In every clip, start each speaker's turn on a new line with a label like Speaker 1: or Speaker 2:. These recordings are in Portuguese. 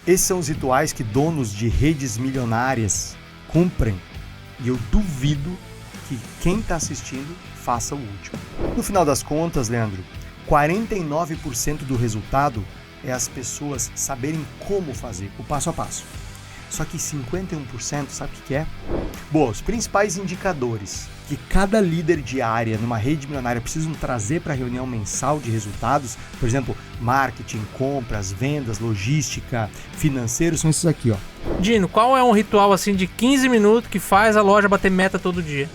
Speaker 1: Esses são os rituais que donos de redes milionárias cumprem. E eu duvido que quem está assistindo faça o último. No final das contas, Leandro, 49% do resultado é as pessoas saberem como fazer, o passo a passo. Só que 51%, sabe o que é? Bom, os principais indicadores que cada líder de área numa rede milionária precisam trazer para a reunião mensal de resultados, por exemplo, marketing, compras, vendas, logística, financeiro, são esses aqui, ó.
Speaker 2: Dino, qual é um ritual assim de 15 minutos que faz a loja bater meta todo dia?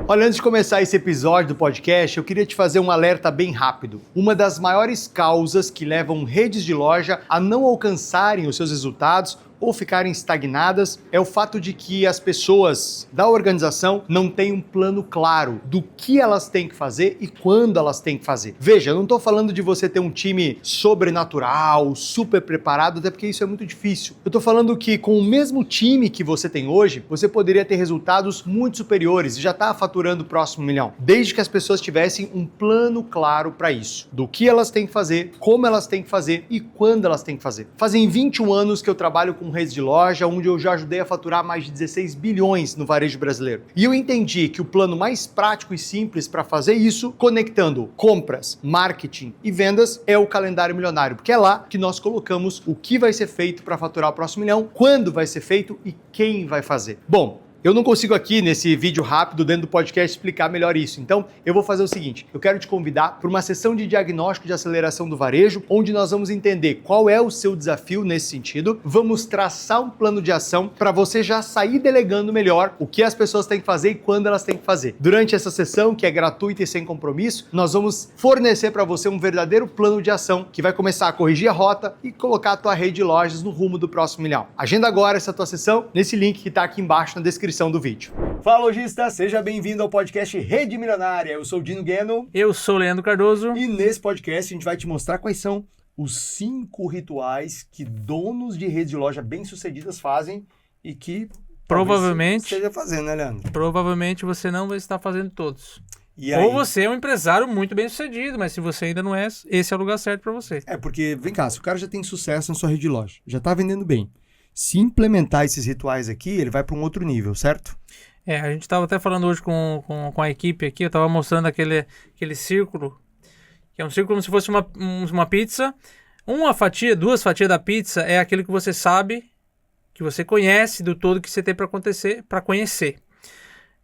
Speaker 1: Olha, antes de começar esse episódio do podcast, eu queria te fazer um alerta bem rápido. Uma das maiores causas que levam redes de loja a não alcançarem os seus resultados ou ficarem estagnadas é o fato de que as pessoas da organização não têm um plano claro do que elas têm que fazer e quando elas têm que fazer. Veja, eu não estou falando de você ter um time sobrenatural, super preparado, até porque isso é muito difícil. Eu estou falando que com o mesmo time que você tem hoje, você poderia ter resultados muito superiores e já está faturando o próximo milhão, desde que as pessoas tivessem um plano claro para isso, do que elas têm que fazer, como elas têm que fazer e quando elas têm que fazer. Fazem 21 anos que eu trabalho com redes de loja, onde eu já ajudei a faturar mais de 16 bilhões no varejo brasileiro. E eu entendi que o plano mais prático e simples para fazer isso, conectando compras, marketing e vendas, é o calendário milionário, porque é lá que nós colocamos o que vai ser feito para faturar o próximo milhão, quando vai ser feito e quem vai fazer. Bom, eu não consigo aqui nesse vídeo rápido dentro do podcast explicar melhor isso, então eu vou fazer o seguinte, eu quero te convidar para uma sessão de diagnóstico de aceleração do varejo, onde nós vamos entender qual é o seu desafio nesse sentido, vamos traçar um plano de ação para você já sair delegando melhor o que as pessoas têm que fazer e quando elas têm que fazer. Durante essa sessão, que é gratuita e sem compromisso, nós vamos fornecer para você um verdadeiro plano de ação que vai começar a corrigir a rota e colocar a tua rede de lojas no rumo do próximo milhão. Agenda agora essa tua sessão nesse link que está aqui embaixo na descrição do vídeo. Fala, lojista, seja bem-vindo ao podcast Rede Milionária. Eu sou o Dino Gueno.
Speaker 2: Eu sou o Leandro Cardoso.
Speaker 1: E nesse podcast a gente vai te mostrar quais são os 5 rituais que donos de rede de loja bem-sucedidas fazem e que
Speaker 2: provavelmente
Speaker 1: esteja fazendo, né, Leandro?
Speaker 2: Provavelmente você não vai estar fazendo todos.
Speaker 1: E aí?
Speaker 2: Ou você é um empresário muito bem-sucedido, mas se você ainda não é, esse é o lugar certo para você.
Speaker 1: É, porque, vem cá, se o cara já tem sucesso na sua rede de loja, já tá vendendo bem, se implementar esses rituais aqui, ele vai para um outro nível, certo?
Speaker 2: É, a gente estava até falando hoje com a equipe aqui, eu estava mostrando aquele círculo, que é um círculo como se fosse uma pizza. Uma fatia, 2 fatias da pizza é aquilo que você sabe, que você conhece do todo que você tem para conhecer.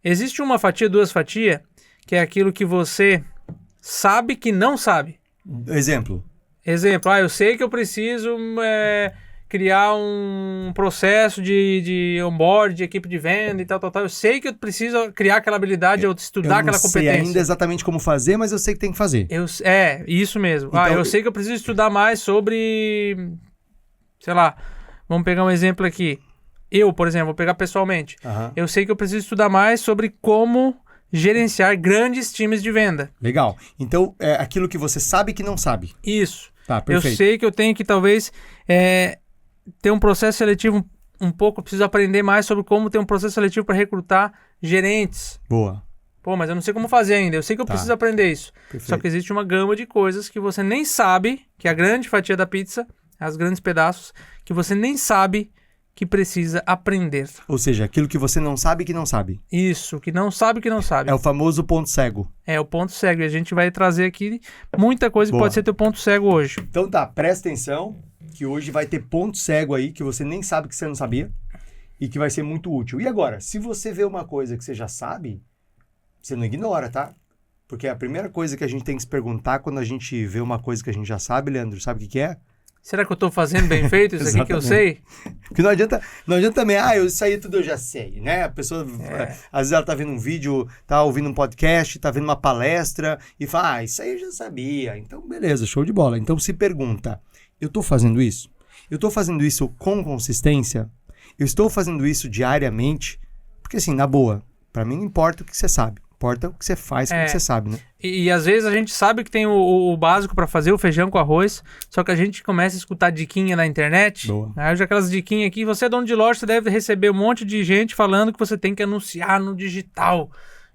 Speaker 2: Existe uma fatia, 2 fatias, que é aquilo que você sabe que não sabe.
Speaker 1: Exemplo,
Speaker 2: eu sei que eu preciso criar um processo de onboard, de equipe de venda e tal. Eu sei que eu preciso criar aquela habilidade, ou estudar aquela competência.
Speaker 1: Eu não sei ainda exatamente como fazer, mas eu sei que tem que fazer.
Speaker 2: Isso mesmo.
Speaker 1: Então,
Speaker 2: eu sei que eu preciso estudar mais sobre, sei lá, vamos pegar um exemplo aqui. Eu, por exemplo, vou pegar pessoalmente. Eu sei que eu preciso estudar mais sobre como gerenciar grandes times de venda.
Speaker 1: Legal. Então, é aquilo que você sabe que não sabe.
Speaker 2: Isso.
Speaker 1: Tá, perfeito.
Speaker 2: Eu sei que eu tenho que, talvez, ter um processo seletivo um pouco, eu preciso aprender mais sobre como ter um processo seletivo para recrutar gerentes.
Speaker 1: Boa.
Speaker 2: Pô, mas eu não sei como fazer ainda. Eu sei que eu preciso aprender isso.
Speaker 1: Perfeito.
Speaker 2: Só que existe uma gama de coisas que você nem sabe, que é a grande fatia da pizza, os grandes pedaços, que você nem sabe que precisa aprender.
Speaker 1: Ou seja, aquilo que você não sabe que não sabe.
Speaker 2: Isso, que não sabe que não sabe.
Speaker 1: É o famoso ponto cego.
Speaker 2: É o ponto cego. E a gente vai trazer aqui muita coisa que pode ser teu ponto cego hoje.
Speaker 1: Então tá, presta atenção que hoje vai ter ponto cego aí que você nem sabe que você não sabia e que vai ser muito útil. E agora, se você vê uma coisa que você já sabe, você não ignora, tá? Porque a primeira coisa que a gente tem que se perguntar quando a gente vê uma coisa que a gente já sabe, Leandro, sabe o que é?
Speaker 2: Será que eu estou fazendo bem feito isso aqui que eu sei?
Speaker 1: Porque não adianta também, isso aí tudo eu já sei, né? A pessoa, às vezes ela tá vendo um vídeo, tá ouvindo um podcast, tá vendo uma palestra e fala, isso aí eu já sabia. Então, beleza, show de bola. Então se pergunta, eu estou fazendo isso? Eu estou fazendo isso com consistência? Eu estou fazendo isso diariamente? Porque assim, na boa, para mim não importa o que você sabe. importa o que você faz, o que você sabe, né?
Speaker 2: E às vezes a gente sabe que tem o básico para fazer o feijão com arroz, só que a gente começa a escutar diquinha na internet.
Speaker 1: Boa.
Speaker 2: Aí já aquelas diquinhas aqui, você é dono de loja, você deve receber um monte de gente falando que você tem que anunciar no digital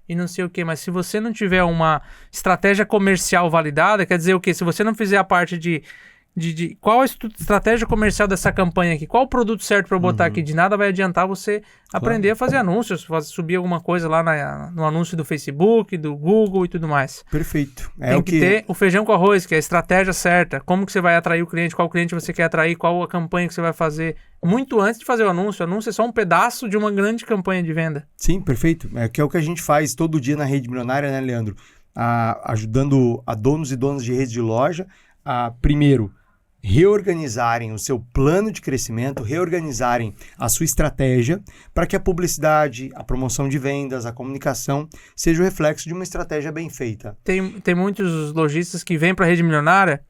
Speaker 2: e não sei o que. Mas se você não tiver uma estratégia comercial validada, quer dizer o quê? Se você não fizer a parte de qual a estratégia comercial dessa campanha aqui, qual o produto certo para eu botar aqui, de nada vai adiantar você aprender a fazer anúncios, subir alguma coisa lá no anúncio do Facebook, do Google e tudo mais.
Speaker 1: Perfeito.
Speaker 2: Tem que ter o feijão com arroz, que é a estratégia certa, como que você vai atrair o cliente, qual cliente você quer atrair, qual a campanha que você vai fazer, muito antes de fazer o anúncio. O anúncio é só um pedaço de uma grande campanha de venda.
Speaker 1: Sim, perfeito. É o que a gente faz todo dia na Rede Milionária, né, Leandro? Ajudando a donos e donas de rede de loja a, primeiro, reorganizarem o seu plano de crescimento, reorganizarem a sua estratégia para que a publicidade, a promoção de vendas, a comunicação seja o reflexo de uma estratégia bem feita.
Speaker 2: Tem muitos lojistas que vêm para a Rede Milionária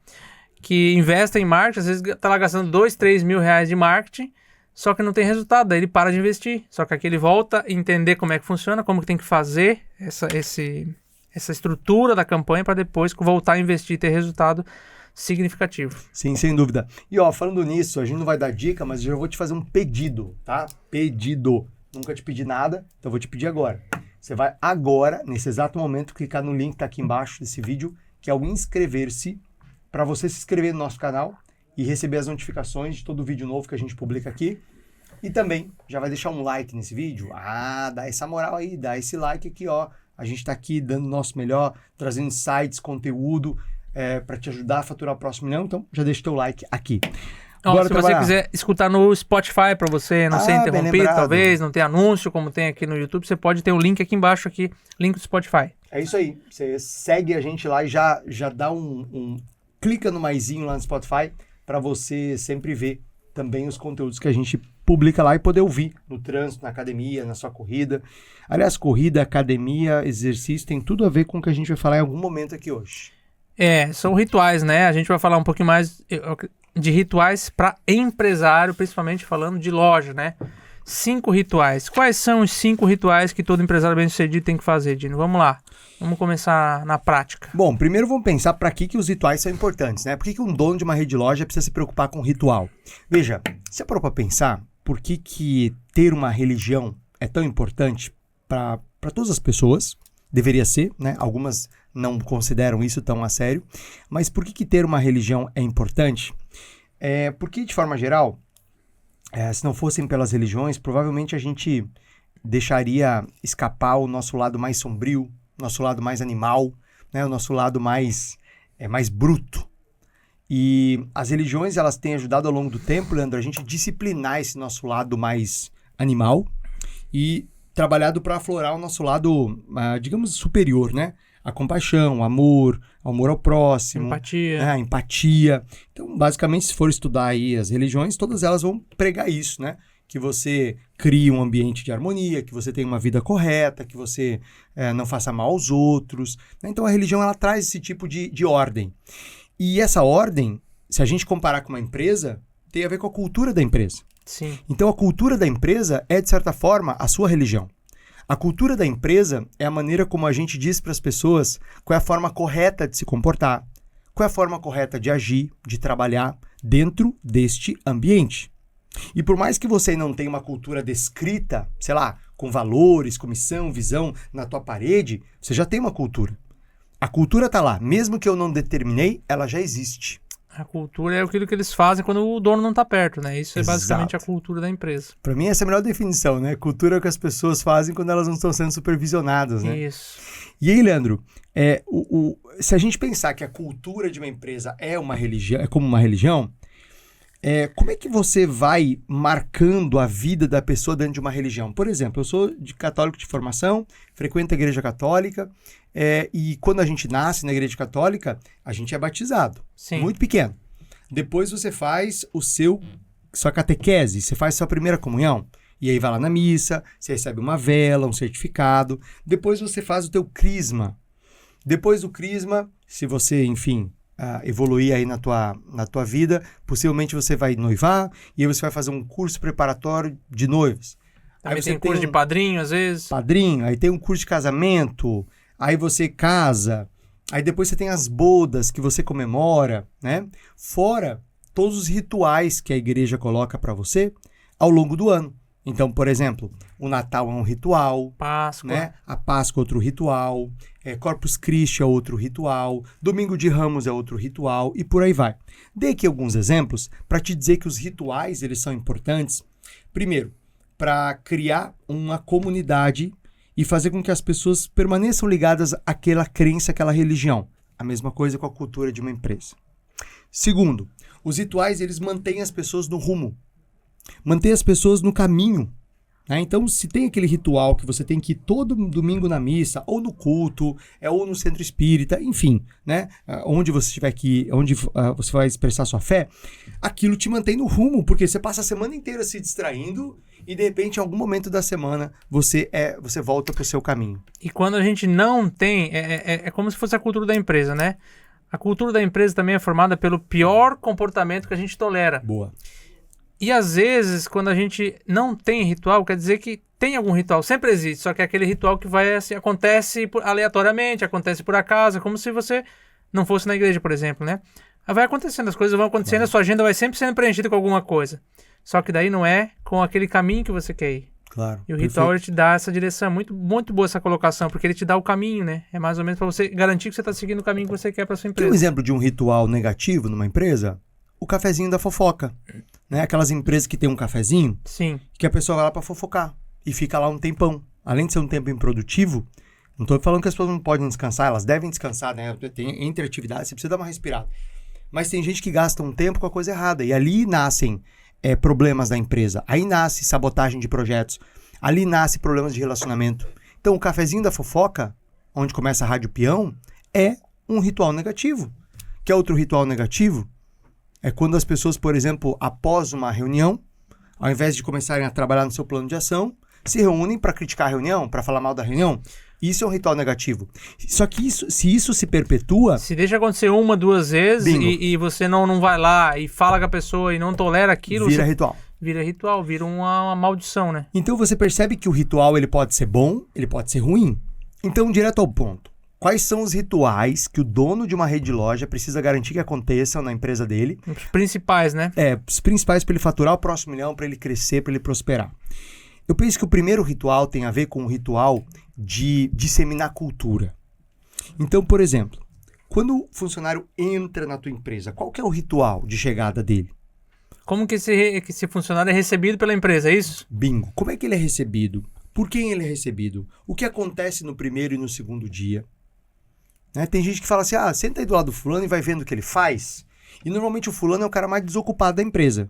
Speaker 2: que investem em marketing, às vezes está lá gastando 2, 3 mil reais de marketing, só que não tem resultado, daí ele para de investir. Só que aqui ele volta a entender como é que funciona, como que tem que fazer essa estrutura da campanha para depois voltar a investir e ter resultado significativo.
Speaker 1: Sim, sem dúvida. E falando nisso, a gente não vai dar dica, mas eu já vou te fazer um pedido, tá? Pedido. Nunca te pedi nada, então eu vou te pedir agora. Você vai agora, nesse exato momento, clicar no link que tá aqui embaixo desse vídeo, que é o inscrever-se, para você se inscrever no nosso canal e receber as notificações de todo vídeo novo que a gente publica aqui. E também já vai deixar um like nesse vídeo. Dá essa moral aí, dá esse like aqui, A gente tá aqui dando o nosso melhor, trazendo insights, conteúdo, para te ajudar a faturar o próximo milhão, então já deixa teu like aqui.
Speaker 2: Se você quiser escutar no Spotify para você não ser interrompido, talvez, não ter anúncio como tem aqui no YouTube, você pode ter o link aqui embaixo, link do Spotify.
Speaker 1: É isso aí, você segue a gente lá e já dá clica no maisinho lá no Spotify para você sempre ver também os conteúdos que a gente publica lá e poder ouvir no trânsito, na academia, na sua corrida. Aliás, corrida, academia, exercício, tem tudo a ver com o que a gente vai falar em algum momento aqui hoje.
Speaker 2: São rituais, né? A gente vai falar um pouquinho mais de rituais para empresário, principalmente falando de loja, né? 5 rituais. Quais são os 5 rituais que todo empresário bem-sucedido tem que fazer, Dino? Vamos lá. Vamos começar na prática.
Speaker 1: Bom, primeiro vamos pensar para que os rituais são importantes, né? Por que um dono de uma rede de loja precisa se preocupar com ritual? Veja, você parou para pensar por que ter uma religião é tão importante para todas as pessoas? Deveria ser, né? Algumas não consideram isso tão a sério. Mas por que ter uma religião é importante? Porque, de forma geral, se não fossem pelas religiões, provavelmente a gente deixaria escapar o nosso lado mais sombrio, nosso lado mais animal, né? O nosso lado mais bruto. E as religiões, elas têm ajudado ao longo do tempo, Leandro, a gente disciplinar esse nosso lado mais animal e trabalhado para aflorar o nosso lado, digamos, superior, né? A compaixão, o amor ao próximo.
Speaker 2: Empatia.
Speaker 1: A empatia. Então, basicamente, se for estudar aí as religiões, todas elas vão pregar isso, né? Que você crie um ambiente de harmonia, que você tenha uma vida correta, que você não faça mal aos outros. Né? Então, a religião, ela traz esse tipo de ordem. E essa ordem, se a gente comparar com uma empresa, tem a ver com a cultura da empresa.
Speaker 2: Sim.
Speaker 1: Então, a cultura da empresa é, de certa forma, a sua religião. A cultura da empresa é a maneira como a gente diz para as pessoas qual é a forma correta de se comportar, qual é a forma correta de agir, de trabalhar dentro deste ambiente. E por mais que você não tenha uma cultura descrita, sei lá, com valores, com missão, visão na tua parede, você já tem uma cultura. A cultura está lá, mesmo que eu não determinei, ela já existe.
Speaker 2: A cultura é aquilo que eles fazem quando o dono não está perto, né? Isso é
Speaker 1: Exato.
Speaker 2: Basicamente a cultura da empresa.
Speaker 1: Para mim, essa é a melhor definição, né? Cultura é o que as pessoas fazem quando elas não estão sendo supervisionadas, né?
Speaker 2: Isso.
Speaker 1: E aí, Leandro, se a gente pensar que a cultura de uma empresa é uma religião, é como uma religião, como é que você vai marcando a vida da pessoa dentro de uma religião? Por exemplo, eu sou católico de formação, frequento a igreja católica, e quando a gente nasce na igreja católica, a gente é batizado.
Speaker 2: Sim.
Speaker 1: Muito pequeno. Depois você faz sua catequese, você faz sua primeira comunhão. E aí vai lá na missa, você recebe uma vela, um certificado. Depois você faz o teu crisma. Depois do crisma, se você, enfim, evoluir aí na tua vida, possivelmente você vai noivar e aí você vai fazer um curso preparatório de noivos.
Speaker 2: Também
Speaker 1: Aí você
Speaker 2: tem curso de padrinho, às vezes.
Speaker 1: Padrinho, aí tem um curso de casamento, aí você casa, aí depois você tem as bodas que você comemora, né? Fora todos os rituais que a igreja coloca para você ao longo do ano. Então, por exemplo, o Natal é um ritual,
Speaker 2: Páscoa.
Speaker 1: né? A Páscoa é outro ritual, Corpus Christi é outro ritual, Domingo de Ramos é outro ritual e por aí vai. Dei aqui alguns exemplos para te dizer que os rituais eles são importantes. Primeiro, para criar uma comunidade e fazer com que as pessoas permaneçam ligadas àquela crença, àquela religião. A mesma coisa com a cultura de uma empresa. Segundo, os rituais eles mantêm as pessoas no rumo, mantêm as pessoas no caminho. Né? Então, se tem aquele ritual que você tem que ir todo domingo na missa, ou no culto, ou no centro espírita, enfim, né? Onde você tiver que ir, onde você vai expressar sua fé, aquilo te mantém no rumo, porque você passa a semana inteira se distraindo e, de repente, em algum momento da semana, você volta para o seu caminho.
Speaker 2: E quando a gente não tem, é como se fosse a cultura da empresa, né? A cultura da empresa também é formada pelo pior comportamento que a gente tolera.
Speaker 1: Boa.
Speaker 2: E às vezes, quando a gente não tem ritual, quer dizer que tem algum ritual, sempre existe, só que é aquele ritual que vai assim, acontece aleatoriamente, acontece por acaso, como se você não fosse na igreja, por exemplo, né? Vai acontecendo, as coisas vão acontecendo, a sua agenda vai sempre sendo preenchida com alguma coisa. Só que daí não é com aquele caminho que você quer ir.
Speaker 1: Claro.
Speaker 2: E o ritual ele te dá essa direção, muito, muito boa essa colocação, porque ele te dá o caminho, né? É mais ou menos para você garantir que você está seguindo o caminho que você quer para sua empresa.
Speaker 1: Tem um exemplo de um ritual negativo numa empresa? O cafezinho da fofoca. Né? Aquelas empresas que tem um cafezinho,
Speaker 2: Sim.
Speaker 1: que a pessoa vai lá para fofocar e fica lá um tempão. Além de ser um tempo improdutivo, não estou falando que as pessoas não podem descansar, elas devem descansar, né? Entre atividades, você precisa dar uma respirada. Mas tem gente que gasta um tempo com a coisa errada. E ali nascem problemas da empresa. Aí nasce sabotagem de projetos. Ali nasce problemas de relacionamento. Então, o cafezinho da fofoca, onde começa a Rádio Peão, é um ritual negativo. Que é outro ritual negativo? É quando as pessoas, por exemplo, após uma reunião, ao invés de começarem a trabalhar no seu plano de ação, se reúnem para criticar a reunião, para falar mal da reunião. Isso é um ritual negativo. Só que se isso se perpetua...
Speaker 2: Se deixa acontecer uma, duas vezes e você não vai lá e fala com a pessoa e não tolera aquilo...
Speaker 1: Vira ritual.
Speaker 2: Vira ritual, vira uma maldição, né?
Speaker 1: Então você percebe que o ritual ele pode ser bom, ele pode ser ruim. Então, direto ao ponto. Quais são os rituais que o dono de uma rede de loja precisa garantir que aconteçam na empresa dele?
Speaker 2: Os principais, né?
Speaker 1: Os principais para ele faturar o próximo milhão, para ele crescer, para ele prosperar. Eu penso que o primeiro ritual tem a ver com o ritual de disseminar cultura. Então, por exemplo, quando o funcionário entra na tua empresa, qual que é o ritual de chegada dele?
Speaker 2: Como que esse funcionário é recebido pela empresa, é isso?
Speaker 1: Bingo. Como é que ele é recebido? Por quem ele é recebido? O que acontece no primeiro e no segundo dia? Né? Tem gente que fala assim, senta aí do lado do fulano e vai vendo o que ele faz. E normalmente o fulano é o cara mais desocupado da empresa.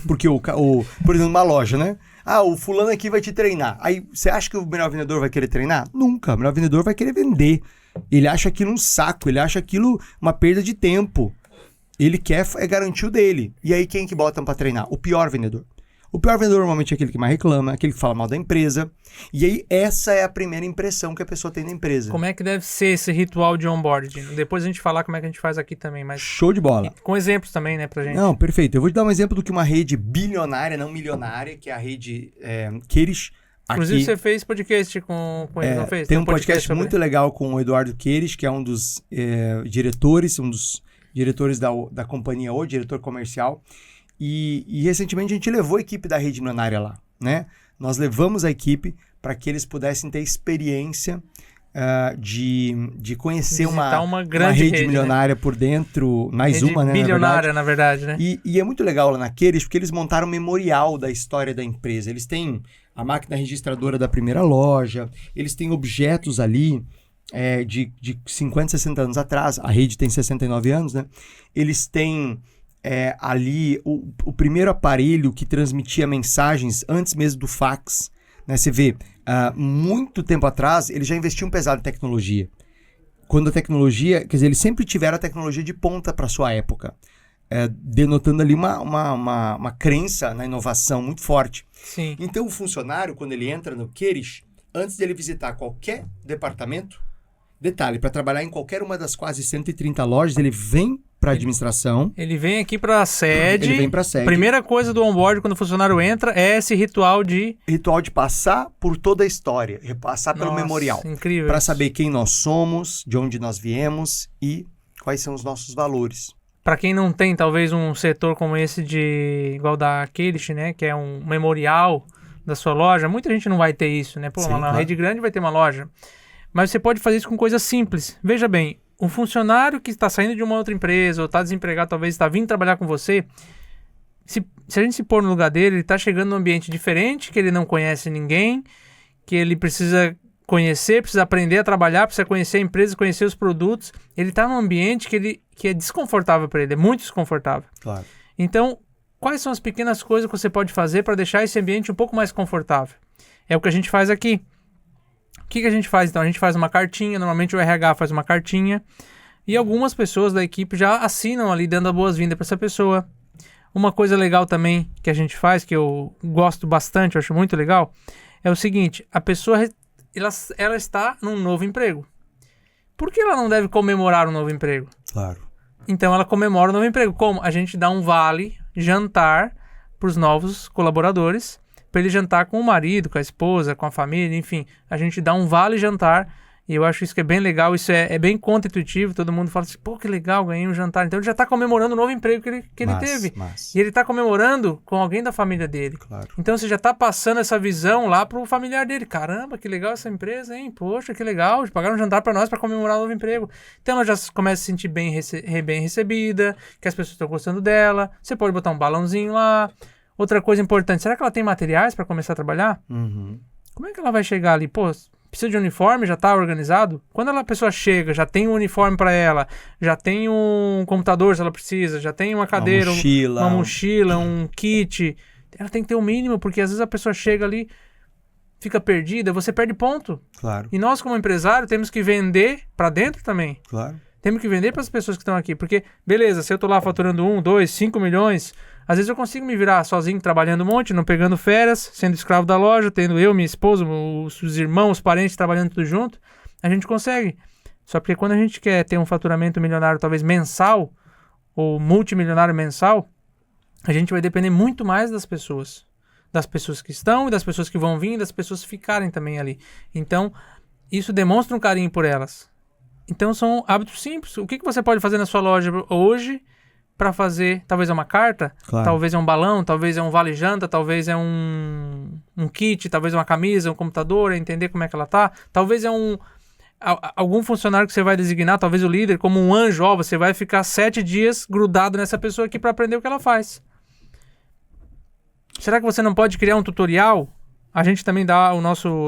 Speaker 1: Porque, por exemplo, numa loja, né? O fulano aqui vai te treinar. Aí, você acha que o melhor vendedor vai querer treinar? Nunca. O melhor vendedor vai querer vender. Ele acha aquilo um saco, ele acha aquilo uma perda de tempo. Ele quer garantir o dele. E aí, quem que botam pra treinar? O pior vendedor. O pior vendedor normalmente é aquele que mais reclama, aquele que fala mal da empresa. E aí, essa é a primeira impressão que a pessoa tem da empresa.
Speaker 2: Como é que deve ser esse ritual de onboarding? Depois a gente falar como é que a gente faz aqui também. Mas...
Speaker 1: Show de bola.
Speaker 2: Com exemplos também, né, pra gente.
Speaker 1: Não, perfeito. Eu vou te dar um exemplo do que uma rede bilionária, não milionária, que é a rede Queires.
Speaker 2: Inclusive, você fez podcast com ele, não fez?
Speaker 1: Tem um podcast muito legal com o Eduardo Queires, que é um dos diretores, da companhia, o diretor comercial. E recentemente a gente levou a equipe da rede milionária lá, né? Nós levamos a equipe para que eles pudessem ter experiência de conhecer uma rede milionária, né? Por dentro, mais rede uma, né?
Speaker 2: Bilionária, na verdade, né?
Speaker 1: E é muito legal lá naqueles, porque eles montaram um memorial da história da empresa. Eles têm a máquina registradora da primeira loja, eles têm objetos ali de 50, 60 anos atrás. A rede tem 69 anos, né? Eles têm... ali o primeiro aparelho que transmitia mensagens antes mesmo do fax, né? Você vê, muito tempo atrás eles já investiam pesado em tecnologia. Quando a tecnologia, quer dizer, eles sempre tiveram a tecnologia de ponta para sua época, denotando ali uma crença na inovação muito forte.
Speaker 2: Sim.
Speaker 1: Então o funcionário, quando ele entra no Queires, antes de ele visitar qualquer departamento, detalhe, para trabalhar em qualquer uma das quase 130 lojas, ele vem para administração.
Speaker 2: Ele vem aqui para a sede.
Speaker 1: Ele vem para a sede.
Speaker 2: Primeira coisa do onboard quando o funcionário entra é esse ritual de
Speaker 1: passar por toda a história, passar pelo memorial.
Speaker 2: Incrível.
Speaker 1: Para saber quem nós somos, de onde nós viemos e quais são os nossos valores.
Speaker 2: Para quem não tem, talvez, um setor como esse igual da Kelish, né? Que é um memorial da sua loja, muita gente não vai ter isso, né? Pô,
Speaker 1: Sim,
Speaker 2: uma
Speaker 1: claro.
Speaker 2: rede grande vai ter uma loja. Mas você pode fazer isso com coisas simples. Veja bem, um funcionário que está saindo de uma outra empresa ou está desempregado, talvez está vindo trabalhar com você, se a gente se pôr no lugar dele, ele está chegando num ambiente diferente, que ele não conhece ninguém, que ele precisa conhecer, precisa aprender a trabalhar, precisa conhecer a empresa, conhecer os produtos. Ele está num ambiente que é desconfortável para ele, é muito desconfortável.
Speaker 1: Claro.
Speaker 2: Então, quais são as pequenas coisas que você pode fazer para deixar esse ambiente um pouco mais confortável? É o que a gente faz aqui. O que a gente faz, então? A gente faz uma cartinha, normalmente o RH faz uma cartinha, e algumas pessoas da equipe já assinam ali, dando a boas-vindas para essa pessoa. Uma coisa legal também que a gente faz, que eu gosto bastante, eu acho muito legal, é o seguinte: a pessoa ela está num novo emprego. Por que ela não deve comemorar um novo emprego?
Speaker 1: Claro.
Speaker 2: Então ela comemora o novo emprego. Como? A gente dá um vale jantar para os novos colaboradores, para ele jantar com o marido, com a esposa, com a família, enfim. A gente dá um vale jantar e eu acho isso que é bem legal, isso é bem contra-intuitivo. Todo mundo fala assim, pô, que legal, ganhei um jantar. Então ele já está comemorando o novo emprego que ele teve. E ele está comemorando com alguém da família dele.
Speaker 1: Claro.
Speaker 2: Então você já está passando essa visão lá pro familiar dele. Caramba, que legal essa empresa, hein? Poxa, que legal, pagaram um jantar para nós para comemorar o novo emprego. Então ela já começa a se sentir bem recebida, que as pessoas estão gostando dela. Você pode botar um balãozinho lá. Outra coisa importante, será que ela tem materiais para começar a trabalhar?
Speaker 1: Uhum.
Speaker 2: Como é que ela vai chegar ali? Pô, precisa de uniforme, já está organizado? Quando a pessoa chega, já tem um uniforme para ela, já tem um computador se ela precisa, já tem uma cadeira, uma mochila, um kit. Ela tem que ter o mínimo, porque às vezes a pessoa chega ali, fica perdida, você perde ponto.
Speaker 1: Claro.
Speaker 2: E nós, como empresário, temos que vender para dentro também.
Speaker 1: Claro.
Speaker 2: Temos que vender para as pessoas que estão aqui. Porque, beleza, se eu estou lá faturando 1, 2, 5 milhões, às vezes eu consigo me virar sozinho, trabalhando um monte, não pegando férias, sendo escravo da loja, tendo eu, minha esposa, os irmãos, os parentes trabalhando tudo junto. A gente consegue. Só porque quando a gente quer ter um faturamento milionário, talvez mensal, ou multimilionário mensal, a gente vai depender muito mais das pessoas. Das pessoas que estão, e das pessoas que vão vir, e das pessoas que ficarem também ali. Então, isso demonstra um carinho por elas. Então são hábitos simples. O que você pode fazer na sua loja hoje para fazer? Talvez é uma carta,
Speaker 1: claro.
Speaker 2: Talvez é um balão, talvez é um vale-janta, talvez é um kit, talvez é uma camisa, um computador, é entender como é que ela tá. Talvez é algum funcionário que você vai designar, talvez o líder, como um anjo. Ó, você vai ficar 7 dias grudado nessa pessoa aqui para aprender o que ela faz. Será que você não pode criar um tutorial? A gente também dá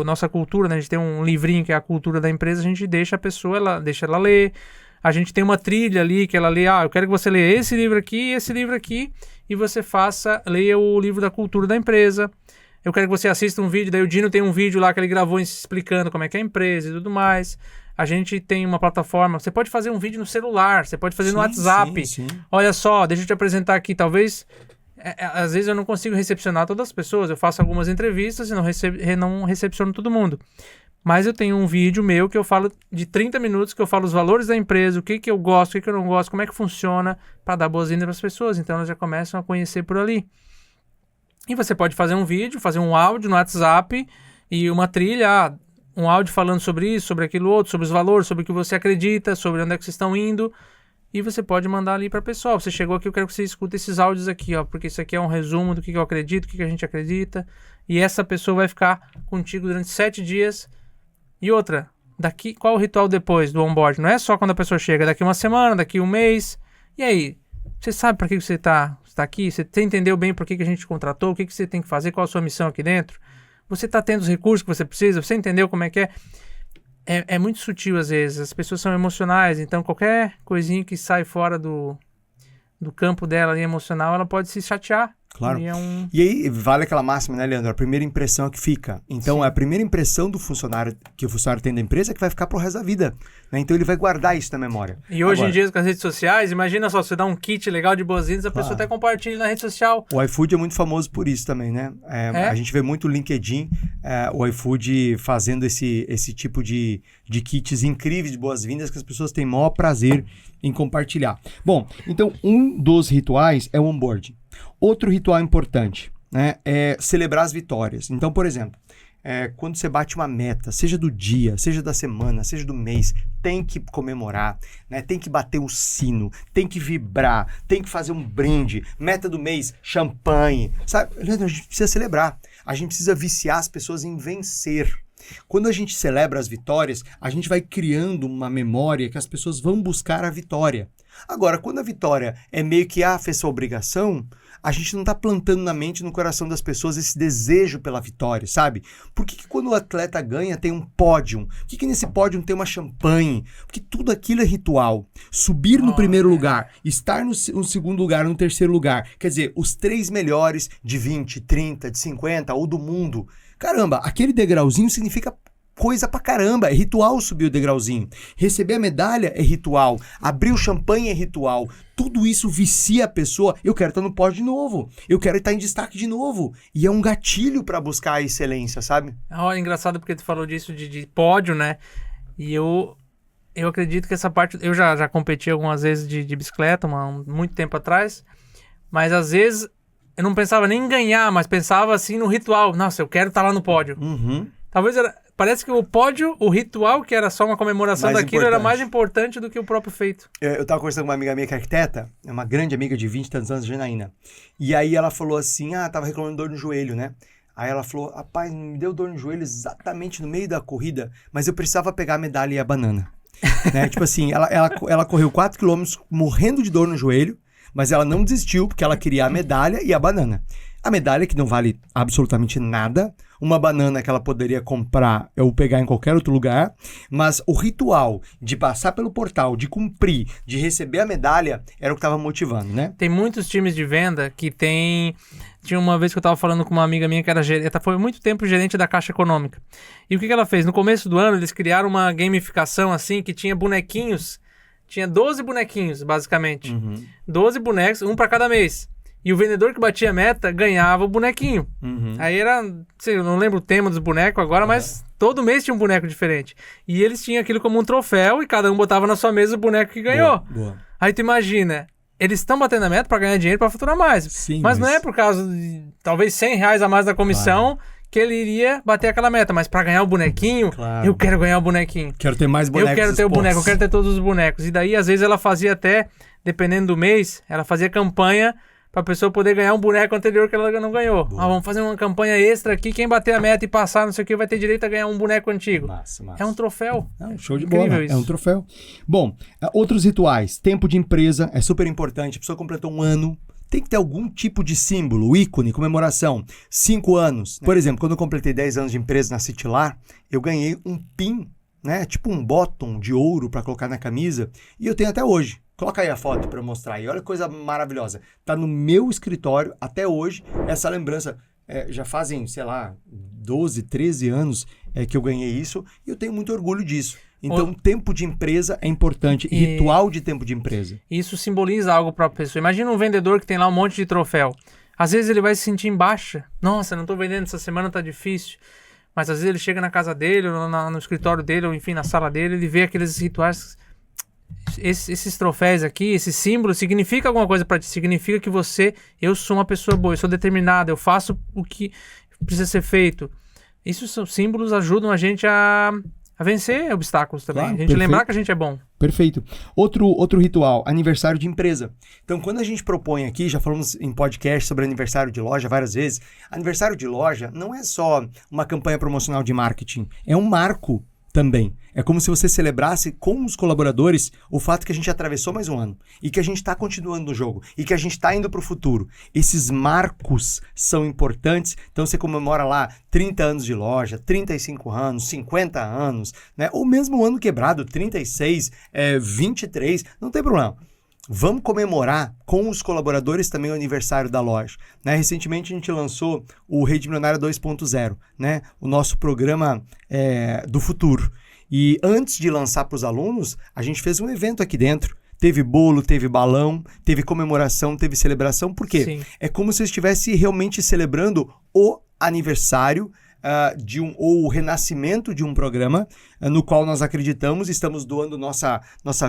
Speaker 2: nossa cultura, né? A gente tem um livrinho que é a cultura da empresa, a gente deixa a pessoa, deixa ela ler. A gente tem uma trilha ali que ela lê, eu quero que você leia esse livro aqui, e você leia o livro da cultura da empresa. Eu quero que você assista um vídeo, daí o Dino tem um vídeo lá que ele gravou explicando como é que é a empresa e tudo mais. A gente tem uma plataforma, você pode fazer um vídeo no celular, você pode fazer no WhatsApp.
Speaker 1: Sim.
Speaker 2: Olha só, deixa eu te apresentar aqui, talvez... Às vezes eu não consigo recepcionar todas as pessoas, eu faço algumas entrevistas e não recepciono todo mundo. Mas eu tenho um vídeo meu que eu falo de 30 minutos, que eu falo os valores da empresa, o que eu gosto, o que eu não gosto, como é que funciona, para dar boas-vindas para as pessoas. Então elas já começam a conhecer por ali. E você pode fazer um vídeo, fazer um áudio no WhatsApp e uma trilha, um áudio falando sobre isso, sobre aquilo outro, sobre os valores, sobre o que você acredita, sobre onde é que vocês estão indo. E você pode mandar ali para a pessoa. Você chegou aqui, eu quero que você escute esses áudios aqui, porque isso aqui é um resumo do que eu acredito, o que a gente acredita. E essa pessoa vai ficar contigo durante 7 dias. E outra, qual o ritual depois do onboard? Não é só quando a pessoa chega, daqui uma semana, daqui um mês. E aí, você sabe para que você está aqui? Você entendeu bem por que a gente te contratou? O que você tem que fazer? Qual a sua missão aqui dentro? Você está tendo os recursos que você precisa? Você entendeu como é que é? É muito sutil às vezes, as pessoas são emocionais, então qualquer coisinha que sai fora do campo dela ali emocional, ela pode se chatear.
Speaker 1: Claro.
Speaker 2: E,
Speaker 1: E aí, vale aquela máxima, né, Leandro? A primeira impressão é que fica. Então, é a primeira impressão do funcionário que o funcionário tem da empresa é que vai ficar pro resto da vida. Né? Então, ele vai guardar isso na memória.
Speaker 2: E hoje em dia, com as redes sociais, imagina só, você dá um kit legal de boas-vindas, a pessoa até compartilha na rede social.
Speaker 1: O iFood é muito famoso por isso também, né? A gente vê muito o LinkedIn, o iFood fazendo esse tipo de kits incríveis de boas-vindas que as pessoas têm maior prazer em compartilhar. Bom, então, um dos rituais é o onboarding. Outro ritual importante, né, é celebrar as vitórias. Então, por exemplo, quando você bate uma meta, seja do dia, seja da semana, seja do mês, tem que comemorar, né? Tem que bater o sino, tem que vibrar, tem que fazer um brinde. Meta do mês, champanhe. Sabe, Leandro, a gente precisa celebrar. A gente precisa viciar as pessoas em vencer. Quando a gente celebra as vitórias, a gente vai criando uma memória que as pessoas vão buscar a vitória. Agora, quando a vitória é meio que fez sua obrigação, a gente não está plantando na mente e no coração das pessoas esse desejo pela vitória, sabe? Por que quando o atleta ganha tem um pódio? Por que nesse pódio tem uma champanhe? Porque tudo aquilo é ritual. Subir no primeiro lugar, estar no segundo lugar, no terceiro lugar. Quer dizer, os 3 melhores de 20, 30, de 50 ou do mundo. Caramba, aquele degrauzinho significa coisa pra caramba, é ritual subir o degrauzinho. Receber a medalha é ritual, abrir o champanhe é ritual. Tudo isso vicia a pessoa. Eu quero estar no pódio de novo, eu quero estar em destaque de novo. E é um gatilho pra buscar a excelência, sabe?
Speaker 2: É engraçado porque tu falou disso de pódio, né? E eu acredito que essa parte... Eu já competi algumas vezes de bicicleta, muito tempo atrás, mas às vezes eu não pensava nem em ganhar, mas pensava assim no ritual. Nossa, eu quero estar lá no pódio. Talvez parece que o pódio, o ritual, que era só uma comemoração daquilo, era mais importante do que o próprio feito. Eu estava
Speaker 1: conversando com uma amiga minha que é arquiteta, uma grande amiga de 20 e tantos anos, Janaína. E aí ela falou assim, tava reclamando de dor no joelho, né? Aí ela falou, rapaz, me deu dor no joelho exatamente no meio da corrida, mas eu precisava pegar a medalha e a banana. Né? Tipo assim, ela correu 4 km morrendo de dor no joelho, mas ela não desistiu porque ela queria a medalha e a banana. A medalha, que não vale absolutamente nada, uma banana que ela poderia comprar ou pegar em qualquer outro lugar, mas o ritual de passar pelo portal, de cumprir, de receber a medalha, era o que estava motivando, né?
Speaker 2: Tem muitos times de venda que tem... Tinha uma vez que eu estava falando com uma amiga minha que era foi muito tempo gerente da Caixa Econômica. E o que ela fez? No começo do ano, eles criaram uma gamificação assim, que tinha bonequinhos, tinha 12 bonequinhos, basicamente. 12 bonecos, um para cada mês. E o vendedor que batia a meta ganhava o bonequinho. Aí era... Eu não lembro o tema dos bonecos agora, mas todo mês tinha um boneco diferente. E eles tinham aquilo como um troféu e cada um botava na sua mesa o boneco que ganhou.
Speaker 1: Boa.
Speaker 2: Aí tu imagina, eles estão batendo a meta para ganhar dinheiro para faturar mais.
Speaker 1: Sim,
Speaker 2: mas não é por causa de talvez R$100 a mais da comissão que ele iria bater aquela meta. Mas para ganhar o bonequinho, eu quero ganhar o bonequinho.
Speaker 1: Quero ter mais bonecos.
Speaker 2: Eu quero ter o boneco, eu quero ter todos os bonecos. E daí, às vezes, ela fazia até, dependendo do mês, ela fazia campanha pra pessoa poder ganhar um boneco anterior que ela não ganhou. Vamos fazer uma campanha extra aqui, quem bater a meta e passar, não sei o que, vai ter direito a ganhar um boneco antigo.
Speaker 1: Massa.
Speaker 2: É um troféu.
Speaker 1: Show de bola, é um troféu. Bom, outros rituais. Tempo de empresa é super importante. A pessoa completou um ano, tem que ter algum tipo de símbolo, ícone, comemoração. 5 anos. Por exemplo, quando eu completei 10 anos de empresa na Citylar, eu ganhei um pin, né? Tipo um bottom de ouro pra colocar na camisa, e eu tenho até hoje. Coloca aí a foto para eu mostrar aí. Olha que coisa maravilhosa. Tá no meu escritório até hoje essa lembrança. Já fazem, sei lá, 12, 13 anos que eu ganhei isso e eu tenho muito orgulho disso. Então, tempo de empresa é importante. Ritual de tempo de empresa.
Speaker 2: Isso simboliza algo para a pessoa. Imagina um vendedor que tem lá um monte de troféu. Às vezes ele vai se sentir em baixa. Nossa, não tô vendendo essa semana, tá difícil. Mas às vezes ele chega na casa dele, ou no escritório dele, ou enfim, na sala dele, ele vê aqueles rituais... Esses troféus aqui, esse símbolo, significa alguma coisa para ti. Significa que eu sou uma pessoa boa, eu sou determinada, eu faço o que precisa ser feito. Esses símbolos ajudam a gente a vencer obstáculos também.
Speaker 1: Claro,
Speaker 2: a gente lembrar que a gente é bom.
Speaker 1: Perfeito. Outro ritual, aniversário de empresa. Então, quando a gente propõe aqui, já falamos em podcast sobre aniversário de loja várias vezes, aniversário de loja não é só uma campanha promocional de marketing, é um marco também. É como se você celebrasse com os colaboradores o fato que a gente atravessou mais um ano e que a gente está continuando no jogo e que a gente está indo para o futuro. Esses marcos são importantes. Então você comemora lá 30 anos de loja, 35 anos, 50 anos, né? Ou mesmo um ano quebrado, 36, 23, não tem problema. vamos comemorar com os colaboradores também o aniversário da loja. Né? Recentemente a gente lançou o Rede Milionária 2.0, né? O nosso programa do futuro. E antes de lançar para os alunos, a gente fez um evento aqui dentro. Teve bolo, teve balão, teve comemoração, teve celebração. Por quê?
Speaker 2: Sim.
Speaker 1: É como se eu estivesse realmente celebrando o aniversário ou o renascimento de um programa no qual nós acreditamos, estamos doando nossa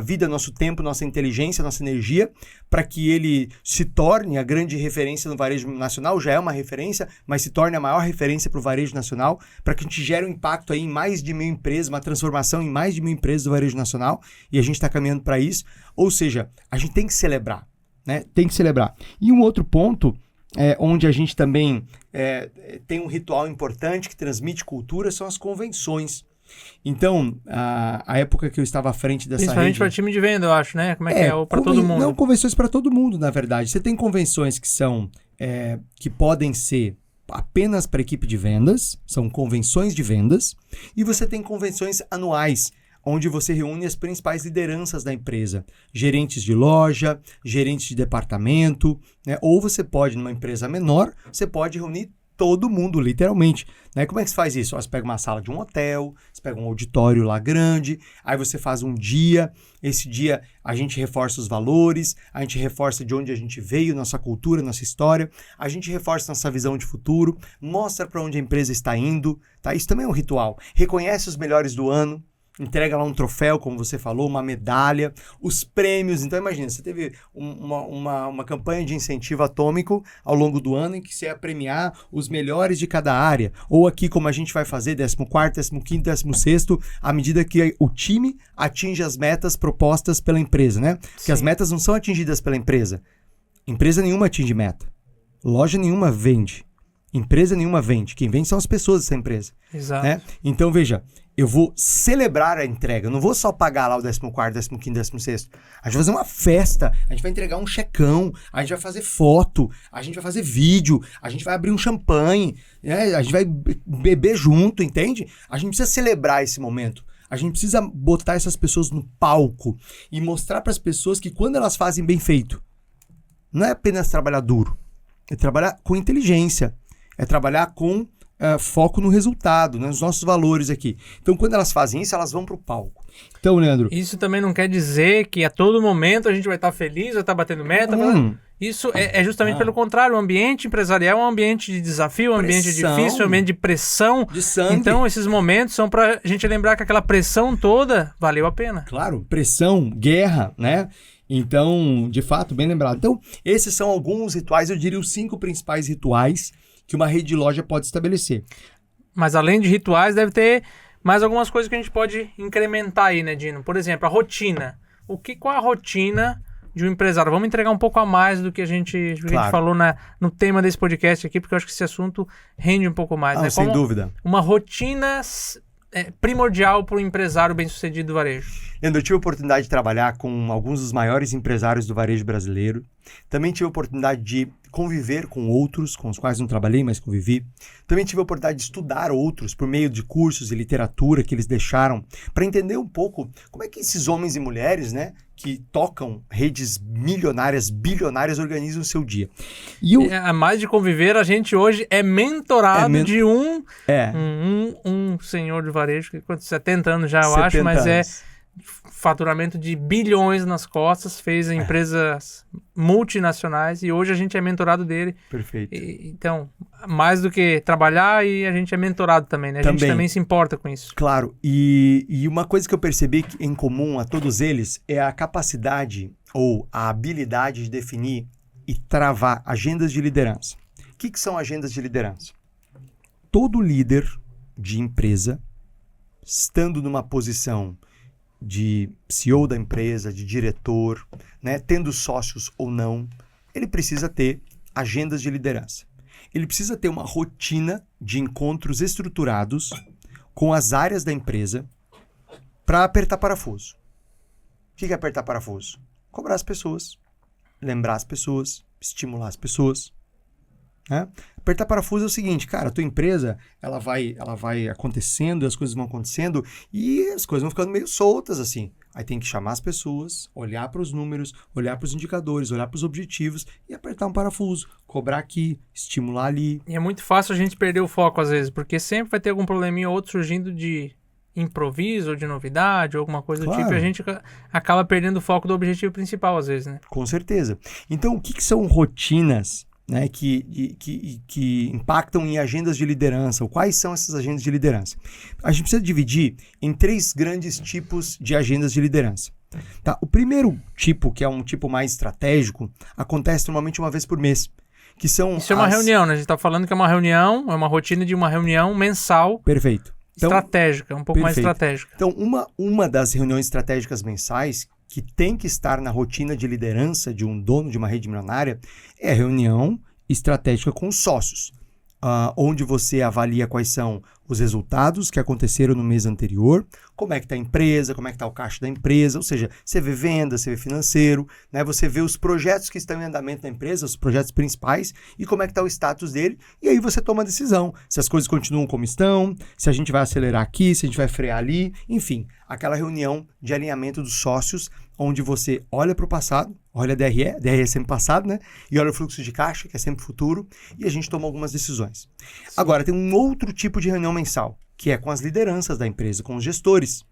Speaker 1: vida, nosso tempo, nossa inteligência, nossa energia, para que ele se torne a grande referência no varejo nacional, já é uma referência, mas se torne a maior referência para o varejo nacional, para que a gente gere um impacto aí em mais de 1.000 empresas, uma transformação em mais de 1.000 empresas do varejo nacional, e a gente está caminhando para isso. Ou seja, a gente tem que celebrar, né? Tem que celebrar. E um outro ponto onde a gente também tem um ritual importante que transmite cultura, são as convenções. Então, a época que eu estava à frente dessa
Speaker 2: Principalmente
Speaker 1: rede...
Speaker 2: para time de venda, eu acho, né? Como é que é? Ou para todo mundo?
Speaker 1: Não, convenções para todo mundo, na verdade. Você tem convenções que são que podem ser apenas para equipe de vendas, são convenções de vendas, e você tem convenções anuais, onde você reúne as principais lideranças da empresa, gerentes de loja, gerentes de departamento, né? Ou você pode, numa empresa menor, você pode reunir todo mundo, literalmente. Né? Como é que você faz isso? Você pega uma sala de um hotel, você pega um auditório lá grande, aí você faz um dia, esse dia a gente reforça os valores, a gente reforça de onde a gente veio, nossa cultura, nossa história, a gente reforça nossa visão de futuro, mostra para onde a empresa está indo, tá? Isso também é um ritual. Reconhece os melhores do ano, entrega lá um troféu, como você falou, uma medalha, os prêmios. Então, imagina, você teve uma campanha de incentivo atômico ao longo do ano em que você ia premiar os melhores de cada área. Ou aqui, como a gente vai fazer, 14º, 15º, 16º, à medida que o time atinge as metas propostas pela empresa, né? Porque as metas não são atingidas pela empresa. Empresa nenhuma atinge meta. Loja nenhuma vende. Empresa nenhuma vende. Quem vende são as pessoas dessa empresa.
Speaker 2: Exato.
Speaker 1: Né? Então, veja, eu vou celebrar a entrega. Eu não vou só pagar lá o 14º, 15º, 16º. A gente vai fazer uma festa. A gente vai entregar um checão. A gente vai fazer foto. A gente vai fazer vídeo. A gente vai abrir um champanhe. Né? A gente vai beber junto, entende? A gente precisa celebrar esse momento. A gente precisa botar essas pessoas no palco e mostrar para as pessoas que quando elas fazem bem feito, não é apenas trabalhar duro. É trabalhar com inteligência. É trabalhar com foco no resultado, né, nos nossos valores aqui. Então, quando elas fazem isso, elas vão para o palco. Então, Leandro...
Speaker 2: Isso também não quer dizer que a todo momento a gente vai estar feliz, vai estar batendo meta. Isso é justamente pelo contrário. O ambiente empresarial é um ambiente de desafio, um ambiente difícil, um ambiente de pressão.
Speaker 1: De sangue.
Speaker 2: Então, esses momentos são para a gente lembrar que aquela pressão toda valeu a pena.
Speaker 1: Claro, pressão, guerra, né? Então, de fato, bem lembrado. Então, esses são alguns rituais, eu diria os 5 principais rituais que uma rede de loja pode estabelecer.
Speaker 2: Mas além de rituais, deve ter mais algumas coisas que a gente pode incrementar aí, né, Dino? Por exemplo, a rotina. Qual é a rotina de um empresário? Vamos entregar um pouco a mais do que a gente falou no tema desse podcast aqui, porque eu acho que esse assunto rende um pouco mais. Né?
Speaker 1: Sem dúvida.
Speaker 2: Uma rotina primordial para o empresário bem-sucedido do varejo.
Speaker 1: Eu tive a oportunidade de trabalhar com alguns dos maiores empresários do varejo brasileiro. Também tive a oportunidade de conviver com outros, com os quais não trabalhei, mas convivi. Também tive a oportunidade de estudar outros por meio de cursos e literatura que eles deixaram, para entender um pouco como é que esses homens e mulheres, né, que tocam redes milionárias, bilionárias, organizam o seu dia.
Speaker 2: A mais de conviver, a gente hoje é mentorado de um senhor de varejo, que com 70 anos já, eu acho, mas anos. Faturamento de bilhões nas costas, fez empresas multinacionais e hoje a gente é mentorado dele.
Speaker 1: Perfeito.
Speaker 2: Então, mais do que trabalhar, e a gente é mentorado também, né? A gente também se importa com isso.
Speaker 1: Claro, e uma coisa que eu percebi em comum a todos eles é a capacidade ou a habilidade de definir e travar agendas de liderança. O que são agendas de liderança? Todo líder de empresa, estando numa posição de CEO da empresa, de diretor, né, tendo sócios ou não, ele precisa ter agendas de liderança. Ele precisa ter uma rotina de encontros estruturados com as áreas da empresa para apertar parafuso. O que é apertar parafuso? Cobrar as pessoas, lembrar as pessoas, estimular as pessoas. Né? Apertar parafuso é o seguinte, cara, a tua empresa ela vai acontecendo, as coisas vão acontecendo e as coisas vão ficando meio soltas assim. Aí tem que chamar as pessoas, olhar para os números, olhar para os indicadores, olhar para os objetivos e apertar um parafuso, cobrar aqui, estimular ali.
Speaker 2: E é muito fácil a gente perder o foco às vezes, porque sempre vai ter algum probleminha ou outro surgindo de improviso, ou de novidade, ou alguma coisa do tipo, e a gente acaba perdendo o foco do objetivo principal às vezes, né?
Speaker 1: Com certeza. Então, o que são rotinas, né, que impactam em agendas de liderança? Ou quais são essas agendas de liderança? A gente precisa dividir em 3 grandes tipos de agendas de liderança. Tá? O primeiro tipo, que é um tipo mais estratégico, acontece normalmente uma vez por mês. Que são
Speaker 2: Isso é uma reunião, né? A gente está falando que é uma reunião, é uma rotina de uma reunião mensal.
Speaker 1: Perfeito. Então,
Speaker 2: estratégica, um pouco mais estratégica.
Speaker 1: Então, uma das reuniões estratégicas mensais que tem que estar na rotina de liderança de um dono de uma rede milionária é a reunião estratégica com os sócios, onde você avalia quais são os resultados que aconteceram no mês anterior, como é que está a empresa, como é que está o caixa da empresa, ou seja, você vê venda, você vê financeiro, né? Você vê os projetos que estão em andamento na empresa, os projetos principais e como é que está o status dele, e aí você toma a decisão, se as coisas continuam como estão, se a gente vai acelerar aqui, se a gente vai frear ali, enfim, aquela reunião de alinhamento dos sócios, onde você olha para o passado, olha a DRE é sempre passado, né? E olha o fluxo de caixa, que é sempre futuro, e a gente toma algumas decisões. Sim. Agora, tem um outro tipo de reunião mensal, que é com as lideranças da empresa, com os gestores.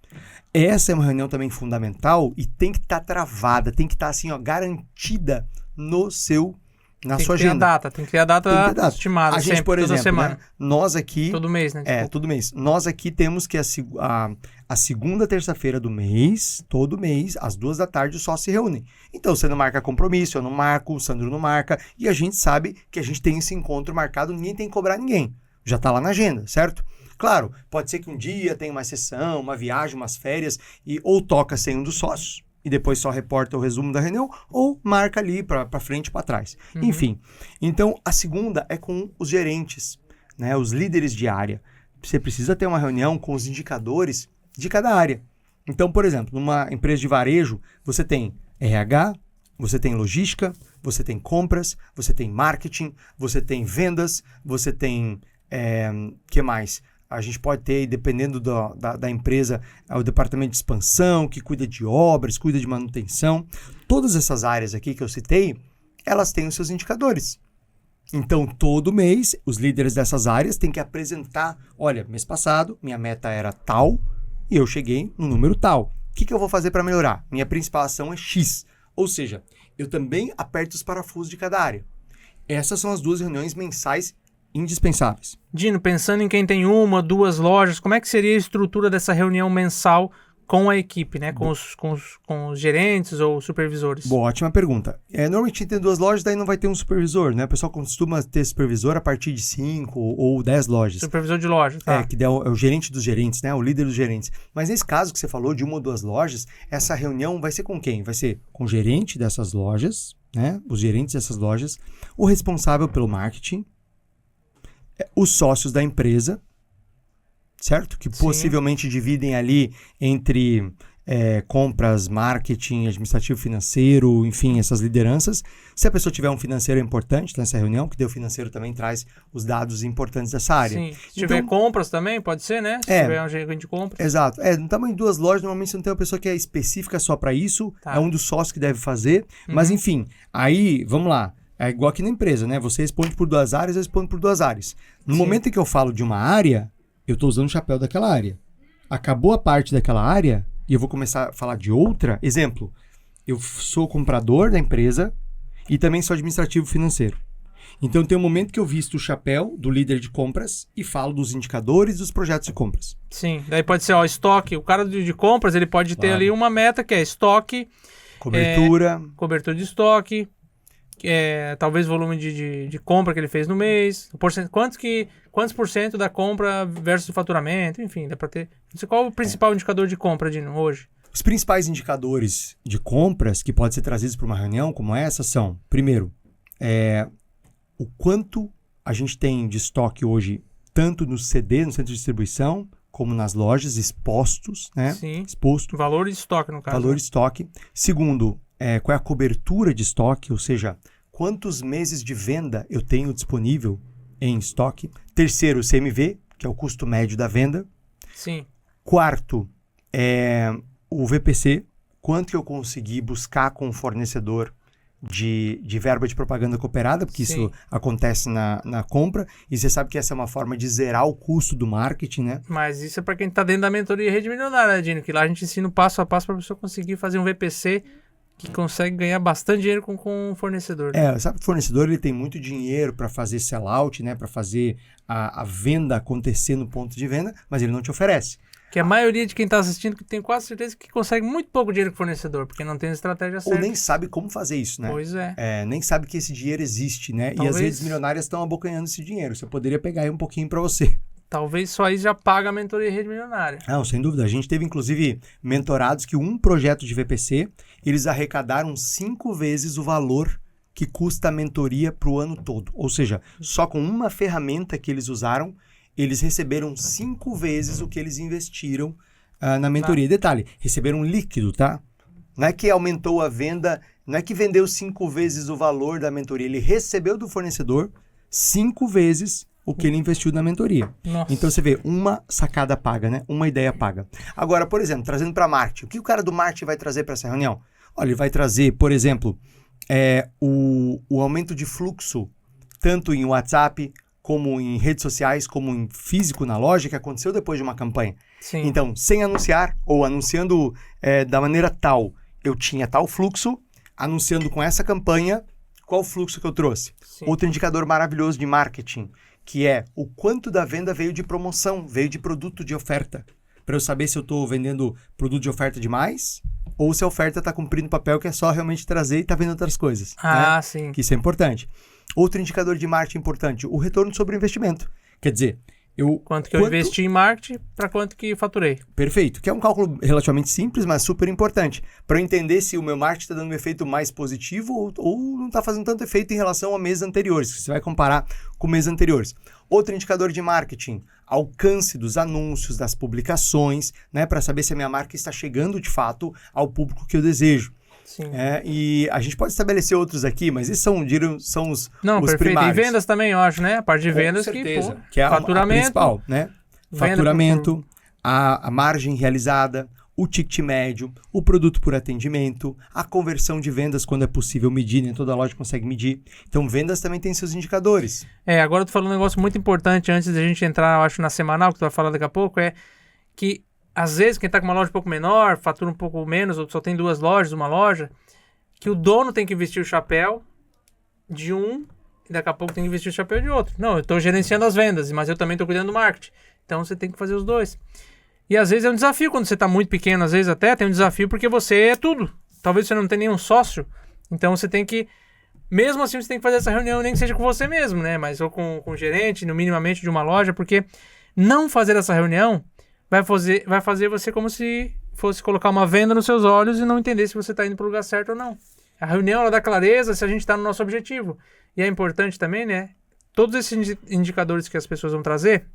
Speaker 1: Essa é uma reunião também fundamental e tem que estar travada, tem que estar assim, ó, garantida na sua agenda.
Speaker 2: Tem que ter a data estimada.
Speaker 1: A gente, por exemplo,
Speaker 2: toda semana.
Speaker 1: Né, nós aqui...
Speaker 2: Todo mês, né? Desculpa.
Speaker 1: Todo mês. Nós aqui temos que a segunda terça-feira do mês, todo mês, às 14h, só se reúnem. Então, você não marca compromisso, eu não marco, o Sandro não marca, e a gente sabe que a gente tem esse encontro marcado, ninguém tem que cobrar ninguém. Já está lá na agenda, certo? Claro, pode ser que um dia tenha uma sessão, uma viagem, umas férias, ou toca sem um dos sócios, e depois só reporta o resumo da reunião, ou marca ali para frente e para trás. Uhum. Enfim, então a segunda é com os gerentes, né, os líderes de área. Você precisa ter uma reunião com os indicadores de cada área. Então, por exemplo, numa empresa de varejo, você tem RH, você tem logística, você tem compras, você tem marketing, você tem vendas, você tem... que mais? A gente pode ter, dependendo da empresa, o departamento de expansão, que cuida de obras, cuida de manutenção. Todas essas áreas aqui que eu citei, elas têm os seus indicadores. Então, todo mês, os líderes dessas áreas têm que apresentar, olha, mês passado, minha meta era tal, e eu cheguei no número tal. O que eu vou fazer para melhorar? Minha principal ação é X. Ou seja, eu também aperto os parafusos de cada área. Essas são as 2 reuniões mensais indispensáveis.
Speaker 2: Dino, pensando em quem tem 1, 2 lojas, como é que seria a estrutura dessa reunião mensal com a equipe, né? Com os gerentes ou supervisores?
Speaker 1: Boa, ótima pergunta. Normalmente tem 2 lojas, daí não vai ter um supervisor, né? O pessoal costuma ter supervisor a partir de 5 ou 10 lojas.
Speaker 2: Supervisor de loja, tá.
Speaker 1: Que é o gerente dos gerentes, né? O líder dos gerentes. Mas nesse caso que você falou de 1 ou 2 lojas, essa reunião vai ser com quem? Vai ser com o gerente dessas lojas, né? Os gerentes dessas lojas, o responsável pelo marketing, os sócios da empresa, certo? Que possivelmente dividem ali entre compras, marketing, administrativo financeiro, enfim, essas lideranças. Se a pessoa tiver um financeiro importante nessa reunião, que daí o financeiro também traz os dados importantes dessa área.
Speaker 2: Sim. Se tiver compras também, pode ser, né? Se tiver um gerente de compras.
Speaker 1: Exato. No tamanho de 2 lojas, normalmente você não tem uma pessoa que é específica só para isso, é um dos sócios que deve fazer. Mas, enfim, aí, vamos lá. É igual aqui na empresa, né? Você responde por 2 áreas, eu respondo por 2 áreas. No momento em que eu falo de uma área, eu estou usando o chapéu daquela área. Acabou a parte daquela área e eu vou começar a falar de outra. Exemplo, eu sou comprador da empresa e também sou administrativo financeiro. Então tem um momento que eu visto o chapéu do líder de compras e falo dos indicadores dos projetos de compras.
Speaker 2: Sim, daí pode ser estoque. O cara de compras, ele pode ter ali uma meta que é estoque, cobertura de estoque, talvez volume de compra que ele fez no mês, quantos por cento da compra versus o faturamento, enfim, dá para ter. Qual é o principal indicador de compra, Dino, hoje?
Speaker 1: Os principais indicadores de compras que podem ser trazidos para uma reunião como essa são, primeiro, o quanto a gente tem de estoque hoje, tanto no CD, no centro de distribuição, como nas lojas, expostos, né?
Speaker 2: Sim.
Speaker 1: Exposto.
Speaker 2: Valor de estoque, no caso.
Speaker 1: Valor de estoque. Segundo, qual é a cobertura de estoque, ou seja, quantos meses de venda eu tenho disponível em estoque. Terceiro, o CMV, que é o custo médio da venda.
Speaker 2: Sim.
Speaker 1: Quarto, o VPC, quanto que eu consegui buscar com o fornecedor de verba de propaganda cooperada, porque
Speaker 2: Sim.
Speaker 1: isso acontece na compra, e você sabe que essa é uma forma de zerar o custo do marketing, né?
Speaker 2: Mas isso é para quem tá dentro da mentoria Rede Milionária, né, Dino? Que lá a gente ensina o passo a passo para a pessoa conseguir fazer um VPC que consegue ganhar bastante dinheiro com o fornecedor. Né?
Speaker 1: Sabe que o fornecedor ele tem muito dinheiro para fazer sellout, né? Para fazer a venda acontecer no ponto de venda, mas ele não te oferece.
Speaker 2: Que a maioria de quem está assistindo tem quase certeza que consegue muito pouco dinheiro com o fornecedor, porque não tem a estratégia certa.
Speaker 1: Ou nem sabe como fazer isso, né?
Speaker 2: Pois é.
Speaker 1: Nem sabe que esse dinheiro existe, né?
Speaker 2: Talvez...
Speaker 1: E as redes milionárias estão abocanhando esse dinheiro. Você poderia pegar aí um pouquinho para você.
Speaker 2: Talvez só isso já paga a mentoria Rede Milionária.
Speaker 1: Não, sem dúvida. A gente teve, inclusive, mentorados que um projeto de VPC, eles arrecadaram 5 vezes o valor que custa a mentoria para o ano todo. Ou seja, só com uma ferramenta que eles usaram, eles receberam 5 vezes o que eles investiram na mentoria. Detalhe, receberam líquido, tá? Não é que aumentou a venda, não é que vendeu 5 vezes o valor da mentoria. Ele recebeu do fornecedor 5 vezes o que ele investiu na mentoria.
Speaker 2: Nossa.
Speaker 1: Então você vê, uma sacada paga, né? Uma ideia paga. Agora, por exemplo, trazendo para marketing, o que o cara do marketing vai trazer para essa reunião? Olha, ele vai trazer, por exemplo, o aumento de fluxo, tanto em WhatsApp, como em redes sociais, como em físico na loja, que aconteceu depois de uma campanha.
Speaker 2: Sim.
Speaker 1: Então, sem anunciar, ou anunciando da maneira tal, eu tinha tal fluxo, anunciando com essa campanha, qual o fluxo que eu trouxe?
Speaker 2: Sim.
Speaker 1: Outro indicador maravilhoso de marketing, que é o quanto da venda veio de promoção, veio de produto de oferta. Para eu saber se eu estou vendendo produto de oferta demais, ou se a oferta está cumprindo o papel que é só realmente trazer e está vendo outras coisas.
Speaker 2: Ah,
Speaker 1: né?
Speaker 2: sim.
Speaker 1: Que isso é importante. Outro indicador de marketing importante, o retorno sobre o investimento. Quer dizer,
Speaker 2: Quanto que eu investi em marketing para quanto que faturei.
Speaker 1: Perfeito, que é um cálculo relativamente simples, mas super importante, para eu entender se o meu marketing está dando um efeito mais positivo ou não está fazendo tanto efeito em relação a meses anteriores, que você vai comparar com meses anteriores. Outro indicador de marketing, alcance dos anúncios, das publicações, né, para saber se a minha marca está chegando de fato ao público que eu desejo.
Speaker 2: Sim.
Speaker 1: E a gente pode estabelecer outros aqui, mas esses são os
Speaker 2: Não,
Speaker 1: os
Speaker 2: perfeito.
Speaker 1: primários.
Speaker 2: E vendas também, eu acho, né? A parte de vendas
Speaker 1: Com certeza,
Speaker 2: que
Speaker 1: é a
Speaker 2: faturamento,
Speaker 1: principal, né?
Speaker 2: venda
Speaker 1: Faturamento, a margem realizada, o ticket médio, o produto por atendimento, a conversão de vendas quando é possível medir, nem toda loja consegue medir. Então, vendas também tem seus indicadores.
Speaker 2: Agora eu tô falando um negócio muito importante antes da gente entrar, eu acho, na semanal, que tu vai falar daqui a pouco, é que às vezes quem tá com uma loja um pouco menor, fatura um pouco menos, ou só tem 2 lojas, uma loja, que o dono tem que vestir o chapéu de um e daqui a pouco tem que vestir o chapéu de outro. Não, eu tô gerenciando as vendas, mas eu também tô cuidando do marketing. Então você tem que fazer os dois. E às vezes é um desafio quando você tá muito pequeno, às vezes até tem um desafio porque você é tudo. Talvez você não tenha nenhum sócio, então você tem que, mesmo assim você tem que fazer essa reunião, nem que seja com você mesmo, né? Mas ou com o gerente, no minimamente de uma loja, porque não fazer essa reunião vai fazer você como se fosse colocar uma venda nos seus olhos e não entender se você está indo para o lugar certo ou não. A reunião ela dá clareza se a gente está no nosso objetivo. E é importante também, né? Todos esses indicadores que as pessoas vão trazer,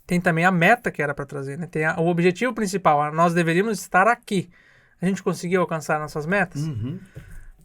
Speaker 2: tem também a meta que era para trazer, né? Tem o objetivo principal. Nós deveríamos estar aqui. A gente conseguiu alcançar nossas metas?
Speaker 1: Uhum.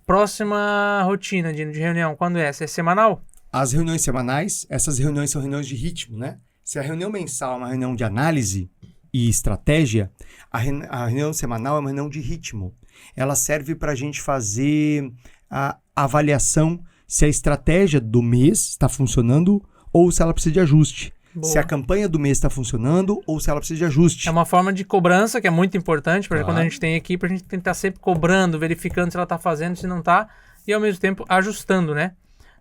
Speaker 2: Próxima rotina de reunião, quando é? Essa é semanal?
Speaker 1: As reuniões semanais, essas reuniões são reuniões de ritmo, né? Se a reunião mensal é uma reunião de análise e estratégia, a reunião semanal é uma reunião de ritmo. Ela serve para a gente fazer a avaliação se a estratégia do mês está funcionando ou se ela precisa de ajuste.
Speaker 2: Boa.
Speaker 1: Se a campanha do mês está funcionando ou se ela precisa de ajuste.
Speaker 2: É uma forma de cobrança que é muito importante, porque
Speaker 1: Claro.
Speaker 2: quando a gente tem equipe, a gente tem que estar sempre cobrando, verificando se ela está fazendo, se não está, e ao mesmo tempo ajustando, né?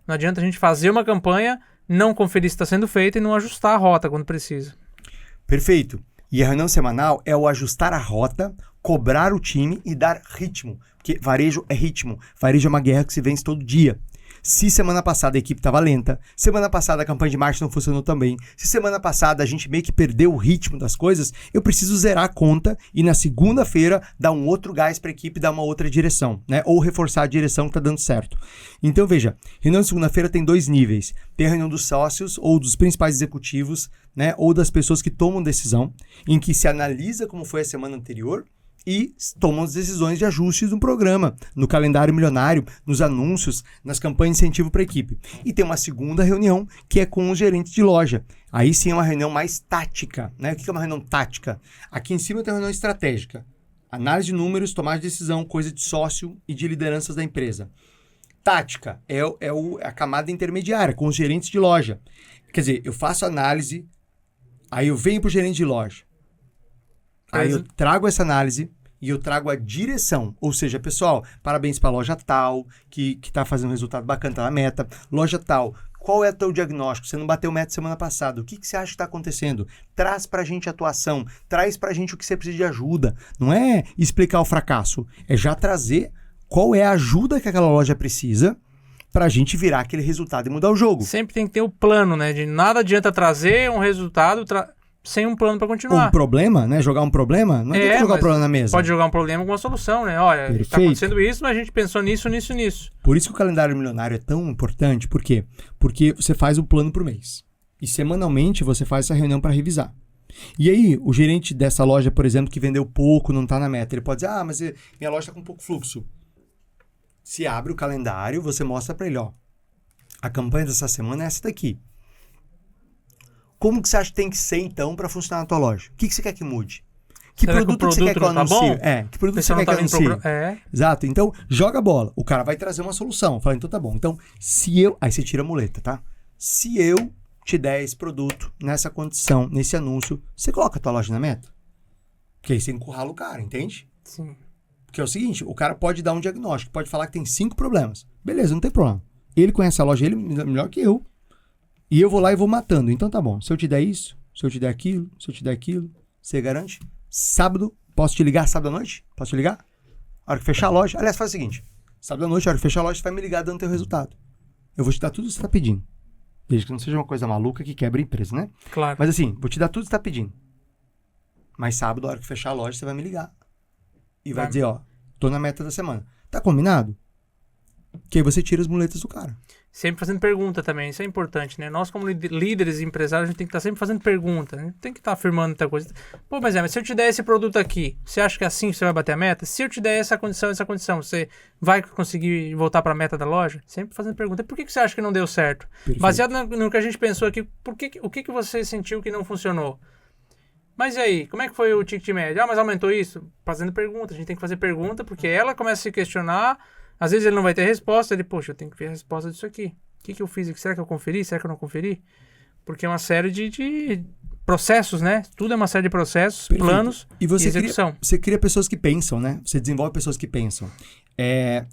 Speaker 2: Não adianta a gente fazer uma campanha, não conferir se está sendo feita e não ajustar a rota quando precisa.
Speaker 1: Perfeito. E a reunião semanal é o ajustar a rota, cobrar o time e dar ritmo. Porque varejo é ritmo. Varejo é uma guerra que se vence todo dia. Se semana passada a equipe estava lenta, semana passada a campanha de marketing não funcionou tão bem, se semana passada a gente meio que perdeu o ritmo das coisas, eu preciso zerar a conta e na segunda-feira dar um outro gás para a equipe, dar uma outra direção, né? Ou reforçar a direção que está dando certo. Então veja, reunião de segunda-feira tem 2 níveis. Tem a reunião dos sócios ou dos principais executivos, né? Ou das pessoas que tomam decisão, em que se analisa como foi a semana anterior e tomam as decisões de ajustes no programa, no calendário milionário, nos anúncios, nas campanhas de incentivo para a equipe. E tem uma segunda reunião que é com os gerentes de loja. Aí sim é uma reunião mais tática, né? O que é uma reunião tática? Aqui em cima tem uma reunião estratégica. Análise de números, tomar de decisão, coisa de sócio e de lideranças da empresa. Tática é a camada intermediária, com os gerentes de loja. Quer dizer, eu faço análise, aí eu venho para o gerente de loja. Aí eu trago essa análise e eu trago a direção. Ou seja, pessoal, parabéns para a loja tal, que está fazendo um resultado bacana, tá na meta. Loja tal, qual é o teu diagnóstico? Você não bateu meta semana passada. O que você acha que está acontecendo? Traz para a gente a atuação. Traz para a gente o que você precisa de ajuda. Não é explicar o fracasso. É já trazer qual é a ajuda que aquela loja precisa para a gente virar aquele resultado e mudar o jogo.
Speaker 2: Sempre tem que ter o plano, né? De nada adianta trazer um resultado sem um plano para continuar.
Speaker 1: Um problema, né? Jogar um problema, não adianta jogar um problema na mesa.
Speaker 2: Pode jogar um problema com uma solução, né? Olha, está acontecendo isso, mas a gente pensou nisso.
Speaker 1: Por isso que o calendário milionário é tão importante. Por quê? Porque você faz o plano por mês. E semanalmente você faz essa reunião para revisar. E aí, o gerente dessa loja, por exemplo, que vendeu pouco, não está na meta, ele pode dizer, mas minha loja está com pouco fluxo. Se abre o calendário, você mostra para ele, ó, a campanha dessa semana é essa daqui. Como que você acha que tem que ser, então, para funcionar na tua loja? O que você quer que mude? Que produto você quer que eu anuncie? Que produto você quer que eu anuncie? Exato. Então, joga a bola. O cara vai trazer uma solução. Fala, então tá bom. Então, aí você tira a muleta, tá? Se eu te der esse produto, nessa condição, nesse anúncio, você coloca a tua loja na meta? Porque aí você encurrala o cara, entende?
Speaker 2: Sim.
Speaker 1: Porque é o seguinte, o cara pode dar um diagnóstico, pode falar que tem 5 problemas. Beleza, não tem problema. Ele conhece a loja, ele melhor que eu. E eu vou lá e vou matando. Então tá bom. Se eu te der isso, se eu te der aquilo, você garante? Sábado, posso te ligar sábado à noite? Posso te ligar? A hora que fechar a loja. Aliás, faz o seguinte. Sábado à noite, a hora que fechar a loja, você vai me ligar dando teu resultado. Eu vou te dar tudo que você tá pedindo. Desde que não seja uma coisa maluca que quebra a empresa, né?
Speaker 2: Claro.
Speaker 1: Mas assim, vou te dar tudo que você tá pedindo. Mas sábado, a hora que fechar a loja, você vai me ligar. E vai dizer, ó, tô na meta da semana. Tá combinado? Que aí você tira as muletas do cara.
Speaker 2: Sempre fazendo pergunta também, isso é importante, né? Nós, como líderes e empresários, a gente tem que estar sempre fazendo pergunta, né? Tem que estar afirmando muita coisa. Pô, mas se eu te der esse produto aqui, você acha que é assim que você vai bater a meta? Se eu te der essa condição, você vai conseguir voltar para a meta da loja? Sempre fazendo pergunta. Por que você acha que não deu certo? Perfeito. Baseado no que a gente pensou aqui, o que você sentiu que não funcionou? Mas e aí, como é que foi o ticket médio? Mas aumentou isso? Fazendo pergunta, a gente tem que fazer pergunta, porque ela começa a se questionar. Às vezes ele não vai ter resposta, ele, poxa, eu tenho que ver a resposta disso aqui. O que eu fiz aqui? Será que eu conferi? Será que eu não conferi? Porque é uma série de processos, né? Tudo é uma série de processos, perfeito, planos e execução.
Speaker 1: Você cria pessoas que pensam, né? Você desenvolve pessoas que pensam.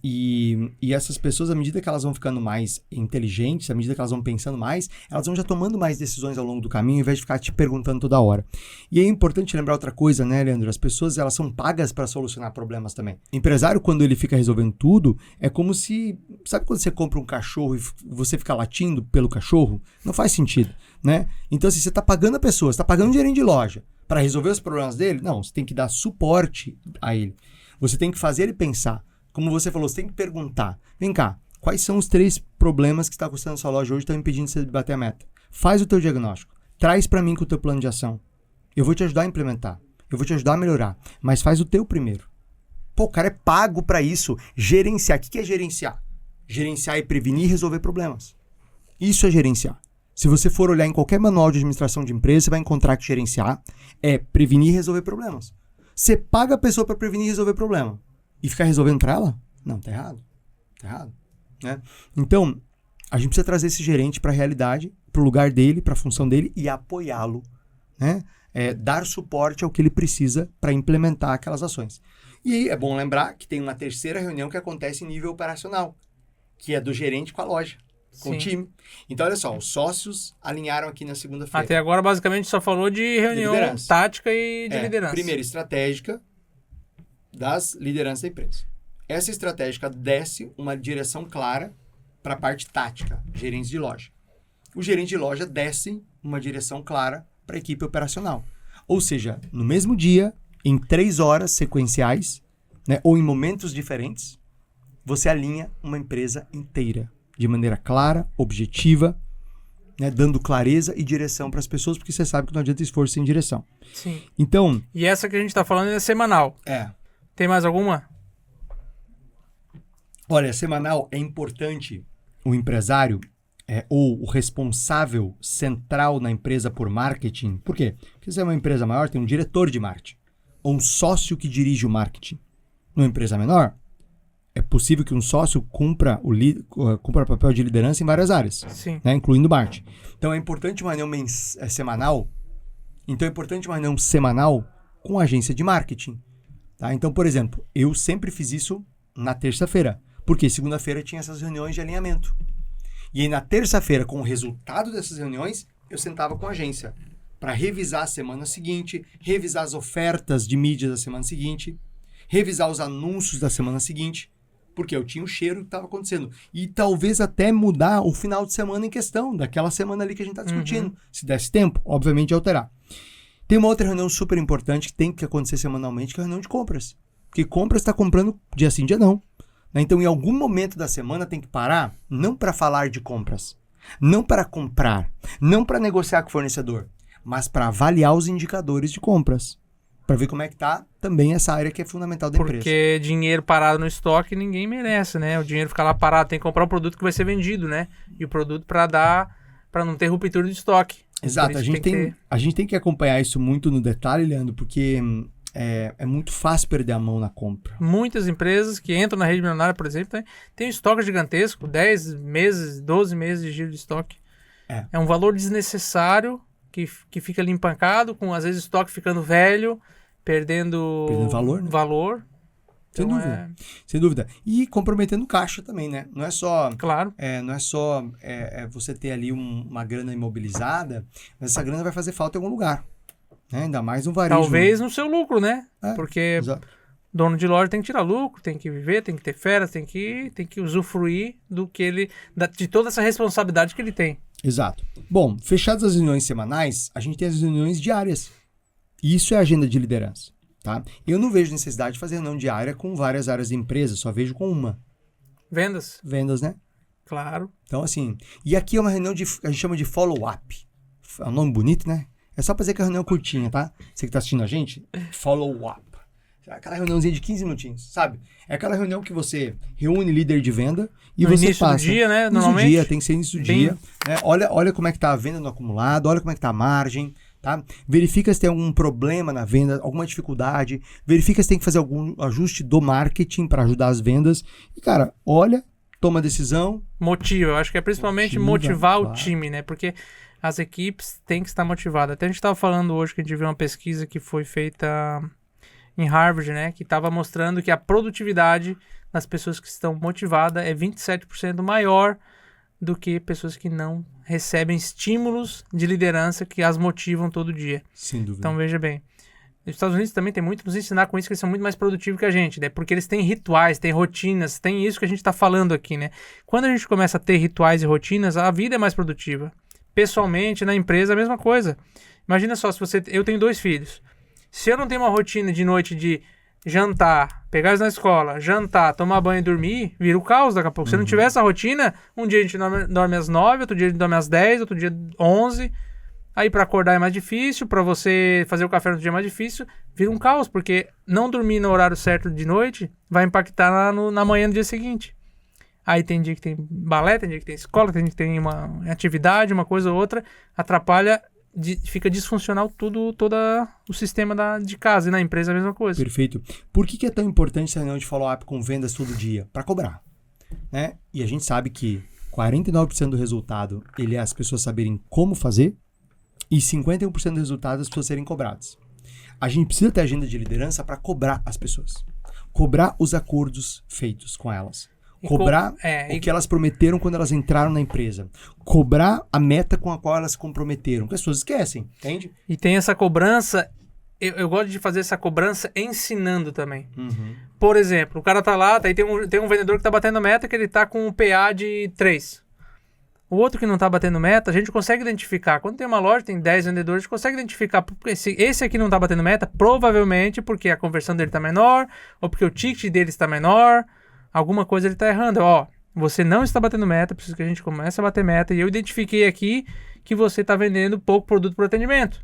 Speaker 1: E essas pessoas, à medida que elas vão ficando mais inteligentes, à medida que elas vão pensando mais, elas vão já tomando mais decisões ao longo do caminho, ao invés de ficar te perguntando toda hora. E é importante lembrar outra coisa, né, Leandro? As pessoas, elas são pagas para solucionar problemas também. O empresário, quando ele fica resolvendo tudo, é como se... Sabe quando você compra um cachorro e você fica latindo pelo cachorro? Não faz sentido, né? Então, assim, você está pagando a pessoa, você está pagando um gerente de loja para resolver os problemas dele? Não, você tem que dar suporte a ele. Você tem que fazer ele pensar. Como você falou, você tem que perguntar. Vem cá, quais são os 3 problemas que está custando a sua loja hoje e estão impedindo você de bater a meta? Faz o teu diagnóstico. Traz para mim com o teu plano de ação. Eu vou te ajudar a implementar. Eu vou te ajudar a melhorar. Mas faz o teu primeiro. Pô, o cara é pago para isso. Gerenciar. O que é gerenciar? Gerenciar é prevenir e resolver problemas. Isso é gerenciar. Se você for olhar em qualquer manual de administração de empresa, você vai encontrar que gerenciar é prevenir e resolver problemas. Você paga a pessoa para prevenir e resolver problema. E ficar resolvendo para ela? Não, tá errado. Tá errado. Né? Então, a gente precisa trazer esse gerente para a realidade, para o lugar dele, para a função dele e apoiá-lo. Né? Dar suporte ao que ele precisa para implementar aquelas ações. E aí é bom lembrar que tem uma terceira reunião que acontece em nível operacional, que é do gerente com a loja, com o time. Então, olha só, os sócios alinharam aqui na segunda-feira.
Speaker 2: Até agora, basicamente, só falou de reunião tática e de liderança.
Speaker 1: Primeiro, estratégica das lideranças da empresa. Essa estratégica desce uma direção clara para a parte tática, gerentes de loja. O gerente de loja desce uma direção clara para a equipe operacional. Ou seja, no mesmo dia, em 3 horas sequenciais, né, ou em momentos diferentes, você alinha uma empresa inteira, de maneira clara, objetiva, né, dando clareza e direção para as pessoas, porque você sabe que não adianta esforço sem direção.
Speaker 2: Sim.
Speaker 1: Então...
Speaker 2: E essa que a gente está falando é semanal. Tem mais alguma?
Speaker 1: Olha, semanal é importante o empresário ou o responsável central na empresa por marketing. Por quê? Porque se é uma empresa maior, tem um diretor de marketing. ou um sócio que dirige o marketing. Numa empresa menor, é possível que um sócio cumpra o papel de liderança em várias áreas,
Speaker 2: Sim.
Speaker 1: né, incluindo marketing. Então é importante uma reunião semanal. Então é importante uma reunião semanal com a agência de marketing. Tá? Então, por exemplo, eu sempre fiz isso na terça-feira, porque segunda-feira tinha essas reuniões de alinhamento. E aí na terça-feira, com o resultado dessas reuniões, eu sentava com a agência para revisar a semana seguinte, revisar as ofertas de mídia da semana seguinte, revisar os anúncios da semana seguinte, porque eu tinha o cheiro do que estava acontecendo. E talvez até mudar o final de semana em questão, daquela semana ali que a gente está discutindo. Se desse tempo, obviamente alterar. Tem uma outra reunião super importante que tem que acontecer semanalmente, que é a reunião de compras. Porque compras está comprando dia sim, dia não. Né? Então, em algum momento da semana tem que parar, não para falar de compras, não para comprar, não para negociar com o fornecedor, mas para avaliar os indicadores de compras. Para ver como é que tá também essa área que é fundamental da empresa.
Speaker 2: Porque dinheiro parado no estoque ninguém merece, né? O dinheiro fica lá parado, tem que comprar o produto que vai ser vendido, né? E o produto para não ter ruptura de estoque.
Speaker 1: Exato, a gente tem que acompanhar isso muito no detalhe, Leandro, porque é muito fácil perder a mão na compra.
Speaker 2: Muitas empresas que entram na rede milionária, por exemplo, tem um estoque gigantesco, 10 meses, 12 meses de giro de estoque. É um valor desnecessário que fica ali empancado, com às vezes o estoque ficando velho, perdendo
Speaker 1: valor, né?
Speaker 2: valor.
Speaker 1: Sem
Speaker 2: Então,
Speaker 1: dúvida. Sem dúvida. E comprometendo caixa também, né? Não é só,
Speaker 2: claro.
Speaker 1: Não é só você ter ali uma grana imobilizada, mas essa grana vai fazer falta em algum lugar. Né? Ainda mais no varejo.
Speaker 2: Talvez no seu lucro, né?
Speaker 1: É,
Speaker 2: porque
Speaker 1: exato.
Speaker 2: Dono de loja tem que tirar lucro, tem que viver, tem que ter férias, tem que usufruir de toda essa responsabilidade que ele tem.
Speaker 1: Exato. Bom, fechadas as reuniões semanais, a gente tem as reuniões diárias. Isso é a agenda de liderança. Tá? Eu não vejo necessidade de fazer reunião diária com várias áreas da empresa, só vejo com uma.
Speaker 2: Vendas.
Speaker 1: Vendas, né?
Speaker 2: Claro.
Speaker 1: Então, assim, e aqui é uma reunião a gente chama de follow-up. É um nome bonito, né? É só pra dizer que é uma reunião curtinha, tá? Você que tá assistindo a gente, follow-up. Aquela reuniãozinha de 15 minutinhos, sabe? É aquela reunião que você reúne líder de venda e
Speaker 2: no
Speaker 1: você
Speaker 2: início
Speaker 1: passa.
Speaker 2: Do dia, né?
Speaker 1: Início
Speaker 2: Normalmente.
Speaker 1: do dia, tem que ser início do dia. Né? Olha como é que tá a venda no acumulado, olha como é que tá a margem. Tá? Verifica se tem algum problema na venda, alguma dificuldade. Verifica se tem que fazer algum ajuste do marketing para ajudar as vendas. E, cara, olha, toma decisão.
Speaker 2: Motiva. Eu acho que é principalmente motivar o time, né? Porque as equipes têm que estar motivadas. Até a gente estava falando hoje que a gente viu uma pesquisa que foi feita em Harvard, né? Que estava mostrando que a produtividade das pessoas que estão motivadas é 27% maior do que pessoas que não recebem estímulos de liderança que as motivam todo dia.
Speaker 1: Sem dúvida.
Speaker 2: Então, veja bem. Os Estados Unidos também tem muito nos ensinar com isso, que eles são muito mais produtivos que a gente, né? Porque eles têm rituais, têm rotinas, tem isso que a gente está falando aqui, né? Quando a gente começa a ter rituais e rotinas, a vida é mais produtiva. Pessoalmente, na empresa, a mesma coisa. Imagina só, eu tenho 2 filhos. Se eu não tenho uma rotina de noite de jantar, pegar eles na escola, jantar, tomar banho e dormir, vira o caos daqui a pouco. Se não tiver essa rotina, um dia a gente dorme às 9, outro dia a gente dorme às 10, outro dia 11. Aí para acordar é mais difícil, para você fazer o café no dia é mais difícil. Vira um caos, porque não dormir no horário certo de noite vai impactar na manhã do dia seguinte. Aí tem dia que tem balé, tem dia que tem escola, tem dia que tem uma atividade, uma coisa ou outra, atrapalha. Fica disfuncional todo o sistema de casa, e na empresa a mesma coisa.
Speaker 1: Perfeito. Por que é tão importante essa reunião de follow-up com vendas todo dia? Para cobrar. Né? E a gente sabe que 49% do resultado ele é as pessoas saberem como fazer e 51% do resultado as pessoas serem cobradas. A gente precisa ter agenda de liderança para cobrar as pessoas. Cobrar os acordos feitos com elas. Cobrar o que elas prometeram quando elas entraram na empresa. Cobrar a meta com a qual elas se comprometeram. Que as pessoas esquecem, entende?
Speaker 2: E tem essa cobrança, eu gosto de fazer essa cobrança ensinando também.
Speaker 1: Uhum.
Speaker 2: Por exemplo, o cara tá lá, aí tem um vendedor que tá batendo meta, que ele tá com um PA de 3. O outro que não tá batendo meta, a gente consegue identificar. Quando tem uma loja, tem 10 vendedores, a gente consegue identificar. Esse aqui não tá batendo meta, provavelmente porque a conversão dele tá menor, ou porque o ticket dele está menor. Alguma coisa ele está errando. Ó, você não está batendo meta, preciso que a gente comece a bater meta. E eu identifiquei aqui que você está vendendo pouco produto por atendimento.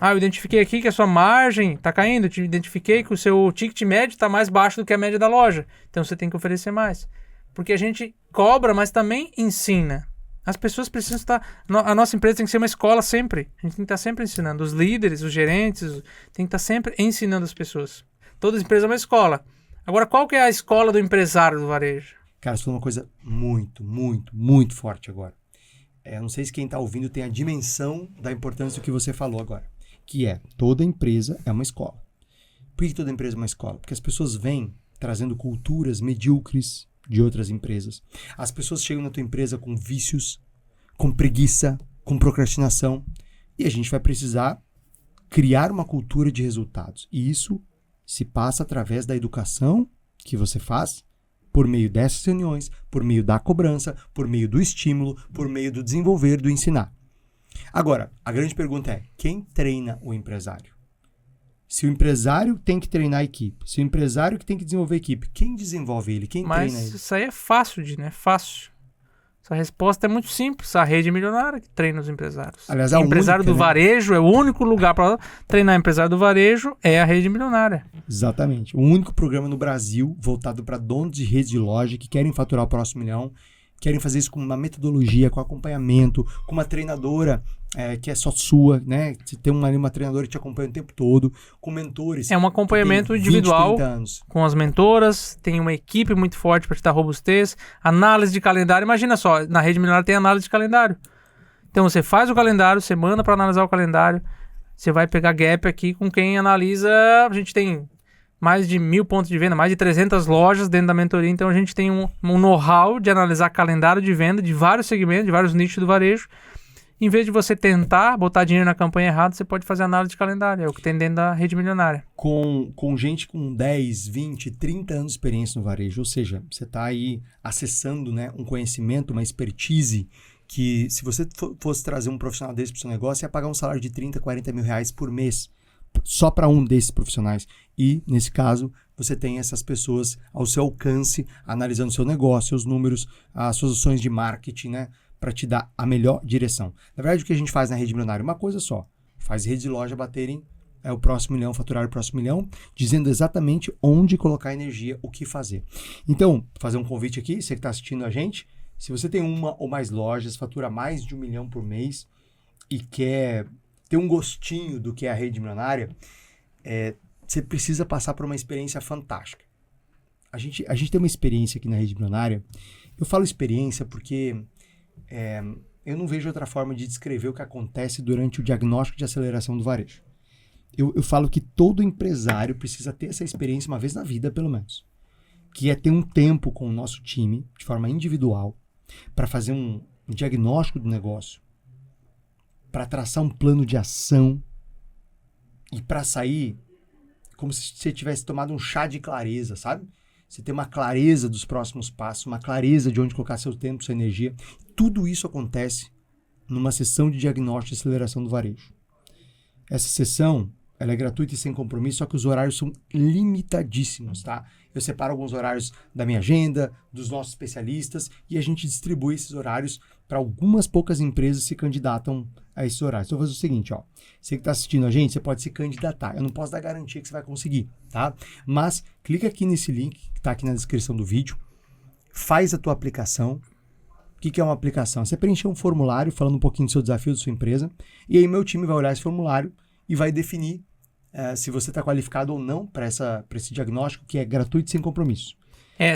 Speaker 2: Eu identifiquei aqui que a sua margem está caindo. Eu identifiquei que o seu ticket médio está mais baixo do que a média da loja. Então você tem que oferecer mais. Porque a gente cobra, mas também ensina. As pessoas precisam estar... A nossa empresa tem que ser uma escola sempre. A gente tem que estar sempre ensinando. Os líderes, os gerentes, tem que estar sempre ensinando as pessoas. Toda empresa é uma escola. Agora, qual que é a escola do empresário do varejo?
Speaker 1: Cara, você falou uma coisa muito, muito, muito forte agora. Não sei se quem está ouvindo tem a dimensão da importância do que você falou agora. Que é, toda empresa é uma escola. Por que toda empresa é uma escola? Porque as pessoas vêm trazendo culturas medíocres de outras empresas. As pessoas chegam na tua empresa com vícios, com preguiça, com procrastinação. E a gente vai precisar criar uma cultura de resultados. E isso se passa através da educação que você faz, por meio dessas reuniões, por meio da cobrança, por meio do estímulo, por meio do desenvolver, do ensinar. Agora, a grande pergunta é, quem treina o empresário? Se o empresário tem que treinar a equipe, se o empresário que tem que desenvolver a equipe, quem desenvolve ele? Quem treina ele?
Speaker 2: Mas isso aí é fácil, né? Fácil. Essa resposta é muito simples. A Rede Milionária que treina os empresários.
Speaker 1: Aliás,
Speaker 2: o empresário do varejo é o único lugar para treinar empresário do varejo é a Rede Milionária.
Speaker 1: Exatamente. O único programa no Brasil voltado para donos de redes de loja que querem faturar o próximo milhão, querem fazer isso com uma metodologia, com acompanhamento, com uma treinadora que é só sua, né? Você tem uma treinadora que te acompanha o tempo todo, com mentores.
Speaker 2: É um acompanhamento individual
Speaker 1: 20, 30 anos.
Speaker 2: Com as mentoras, tem uma equipe muito forte para te dar robustez, análise de calendário. Imagina só, na Rede Milionária tem análise de calendário. Então você faz o calendário, você manda para analisar o calendário, você vai pegar gap aqui com quem analisa. A gente tem mais de 1.000 pontos de venda, mais de 300 lojas dentro da mentoria, então a gente tem um know-how de analisar calendário de venda de vários segmentos, de vários nichos do varejo. Em vez de você tentar botar dinheiro na campanha errada, você pode fazer análise de calendário. É o que tem dentro da Rede Milionária.
Speaker 1: Com gente com 10, 20, 30 anos de experiência no varejo. Ou seja, você está aí acessando, né, um conhecimento, uma expertise que se você fosse trazer um profissional desse para o seu negócio, ia pagar um salário de 30, 40 mil reais por mês. Só para um desses profissionais. E, nesse caso, você tem essas pessoas ao seu alcance, analisando seu negócio, seus números, as suas ações de marketing, né? Para te dar a melhor direção. Na verdade, o que a gente faz na Rede Milionária é uma coisa só. Faz redes de loja baterem o próximo milhão, faturar o próximo milhão, dizendo exatamente onde colocar energia, o que fazer. Então, fazer um convite aqui, você que está assistindo a gente, se você tem uma ou mais lojas, fatura mais de 1 milhão por mês e quer ter um gostinho do que é a Rede Milionária, você precisa passar por uma experiência fantástica. A gente tem uma experiência aqui na Rede Milionária. Eu falo experiência porque eu não vejo outra forma de descrever o que acontece durante o diagnóstico de aceleração do varejo. Eu falo que todo empresário precisa ter essa experiência uma vez na vida, pelo menos. Que é ter um tempo com o nosso time, de forma individual, para fazer um diagnóstico do negócio, para traçar um plano de ação e para sair como se você tivesse tomado um chá de clareza, sabe? Você ter uma clareza dos próximos passos, uma clareza de onde colocar seu tempo, sua energia. Tudo isso acontece numa sessão de diagnóstico e aceleração do varejo. Essa sessão, ela é gratuita e sem compromisso, só que os horários são limitadíssimos, tá? Eu separo alguns horários da minha agenda, dos nossos especialistas, e a gente distribui esses horários para algumas poucas empresas que se candidatam a esses horários. Então, eu vou fazer o seguinte, ó. Você que está assistindo a gente, você pode se candidatar. Eu não posso dar garantia que você vai conseguir, tá? Mas clica aqui nesse link que está aqui na descrição do vídeo, faz a tua aplicação. O que é uma aplicação? Você preencher um formulário falando um pouquinho do seu desafio, da sua empresa, e aí meu time vai olhar esse formulário e vai definir se você está qualificado ou não para esse diagnóstico, que é gratuito e sem compromisso.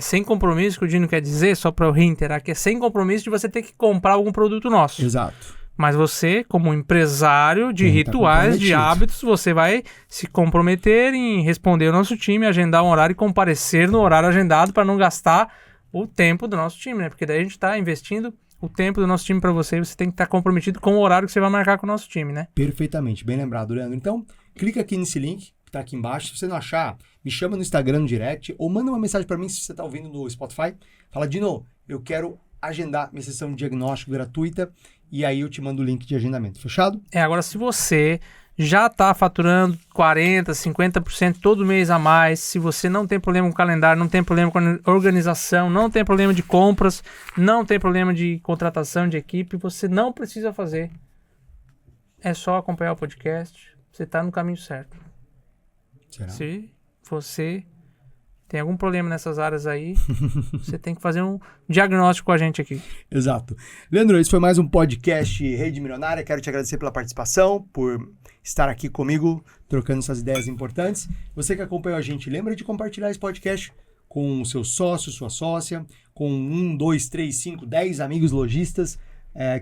Speaker 2: Sem compromisso, que o Dino quer dizer, só para eu reiterar, que é sem compromisso de você ter que comprar algum produto nosso.
Speaker 1: Exato.
Speaker 2: Mas você, como empresário de rituais, de hábitos, você vai se comprometer em responder ao nosso time, agendar um horário e comparecer no horário agendado para não gastar o tempo do nosso time, né? Porque daí a gente está investindo o tempo do nosso time para você e você tem que estar comprometido com o horário que você vai marcar com o nosso time, né?
Speaker 1: Perfeitamente, bem lembrado, Leandro. Então, clica aqui nesse link que está aqui embaixo. Se você não achar, me chama no Instagram, no direct, ou manda uma mensagem para mim se você está ouvindo no Spotify. Fala, Dino, eu quero agendar minha sessão de diagnóstico gratuita e aí eu te mando o link de agendamento. Fechado?
Speaker 2: Agora se você já está faturando 40%, 50% todo mês a mais, se você não tem problema com o calendário, não tem problema com a organização, não tem problema de compras, não tem problema de contratação de equipe, você não precisa fazer. É só acompanhar o podcast, você está no caminho certo.
Speaker 1: Será?
Speaker 2: Se você tem algum problema nessas áreas aí, você tem que fazer um diagnóstico com a gente aqui.
Speaker 1: Exato. Leandro, esse foi mais um podcast Rede Milionária. Quero te agradecer pela participação, por estar aqui comigo, trocando essas ideias importantes. Você que acompanhou a gente, lembra de compartilhar esse podcast com o seu sócio, sua sócia, com 1, 2, 3, 5, 10 amigos lojistas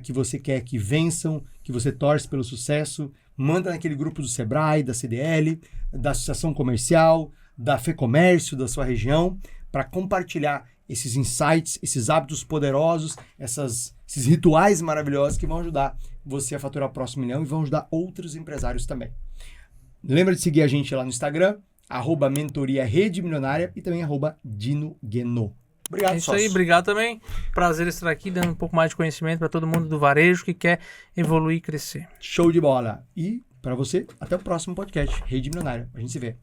Speaker 1: que você quer que vençam, que você torce pelo sucesso. Manda naquele grupo do Sebrae, da CDL, da Associação Comercial, da FEComércio, da sua região, para compartilhar esses insights, esses hábitos poderosos, esses rituais maravilhosos que vão ajudar você a faturar o próximo milhão e vão ajudar outros empresários também. Lembra de seguir a gente lá no Instagram, @mentoria Rede Milionária e também @Dino Gueno. Obrigado,
Speaker 2: É isso aí, obrigado também. Prazer estar aqui, dando um pouco mais de conhecimento para todo mundo do varejo que quer evoluir e crescer.
Speaker 1: Show de bola. E para você, até o próximo podcast, Rede Milionária. A gente se vê.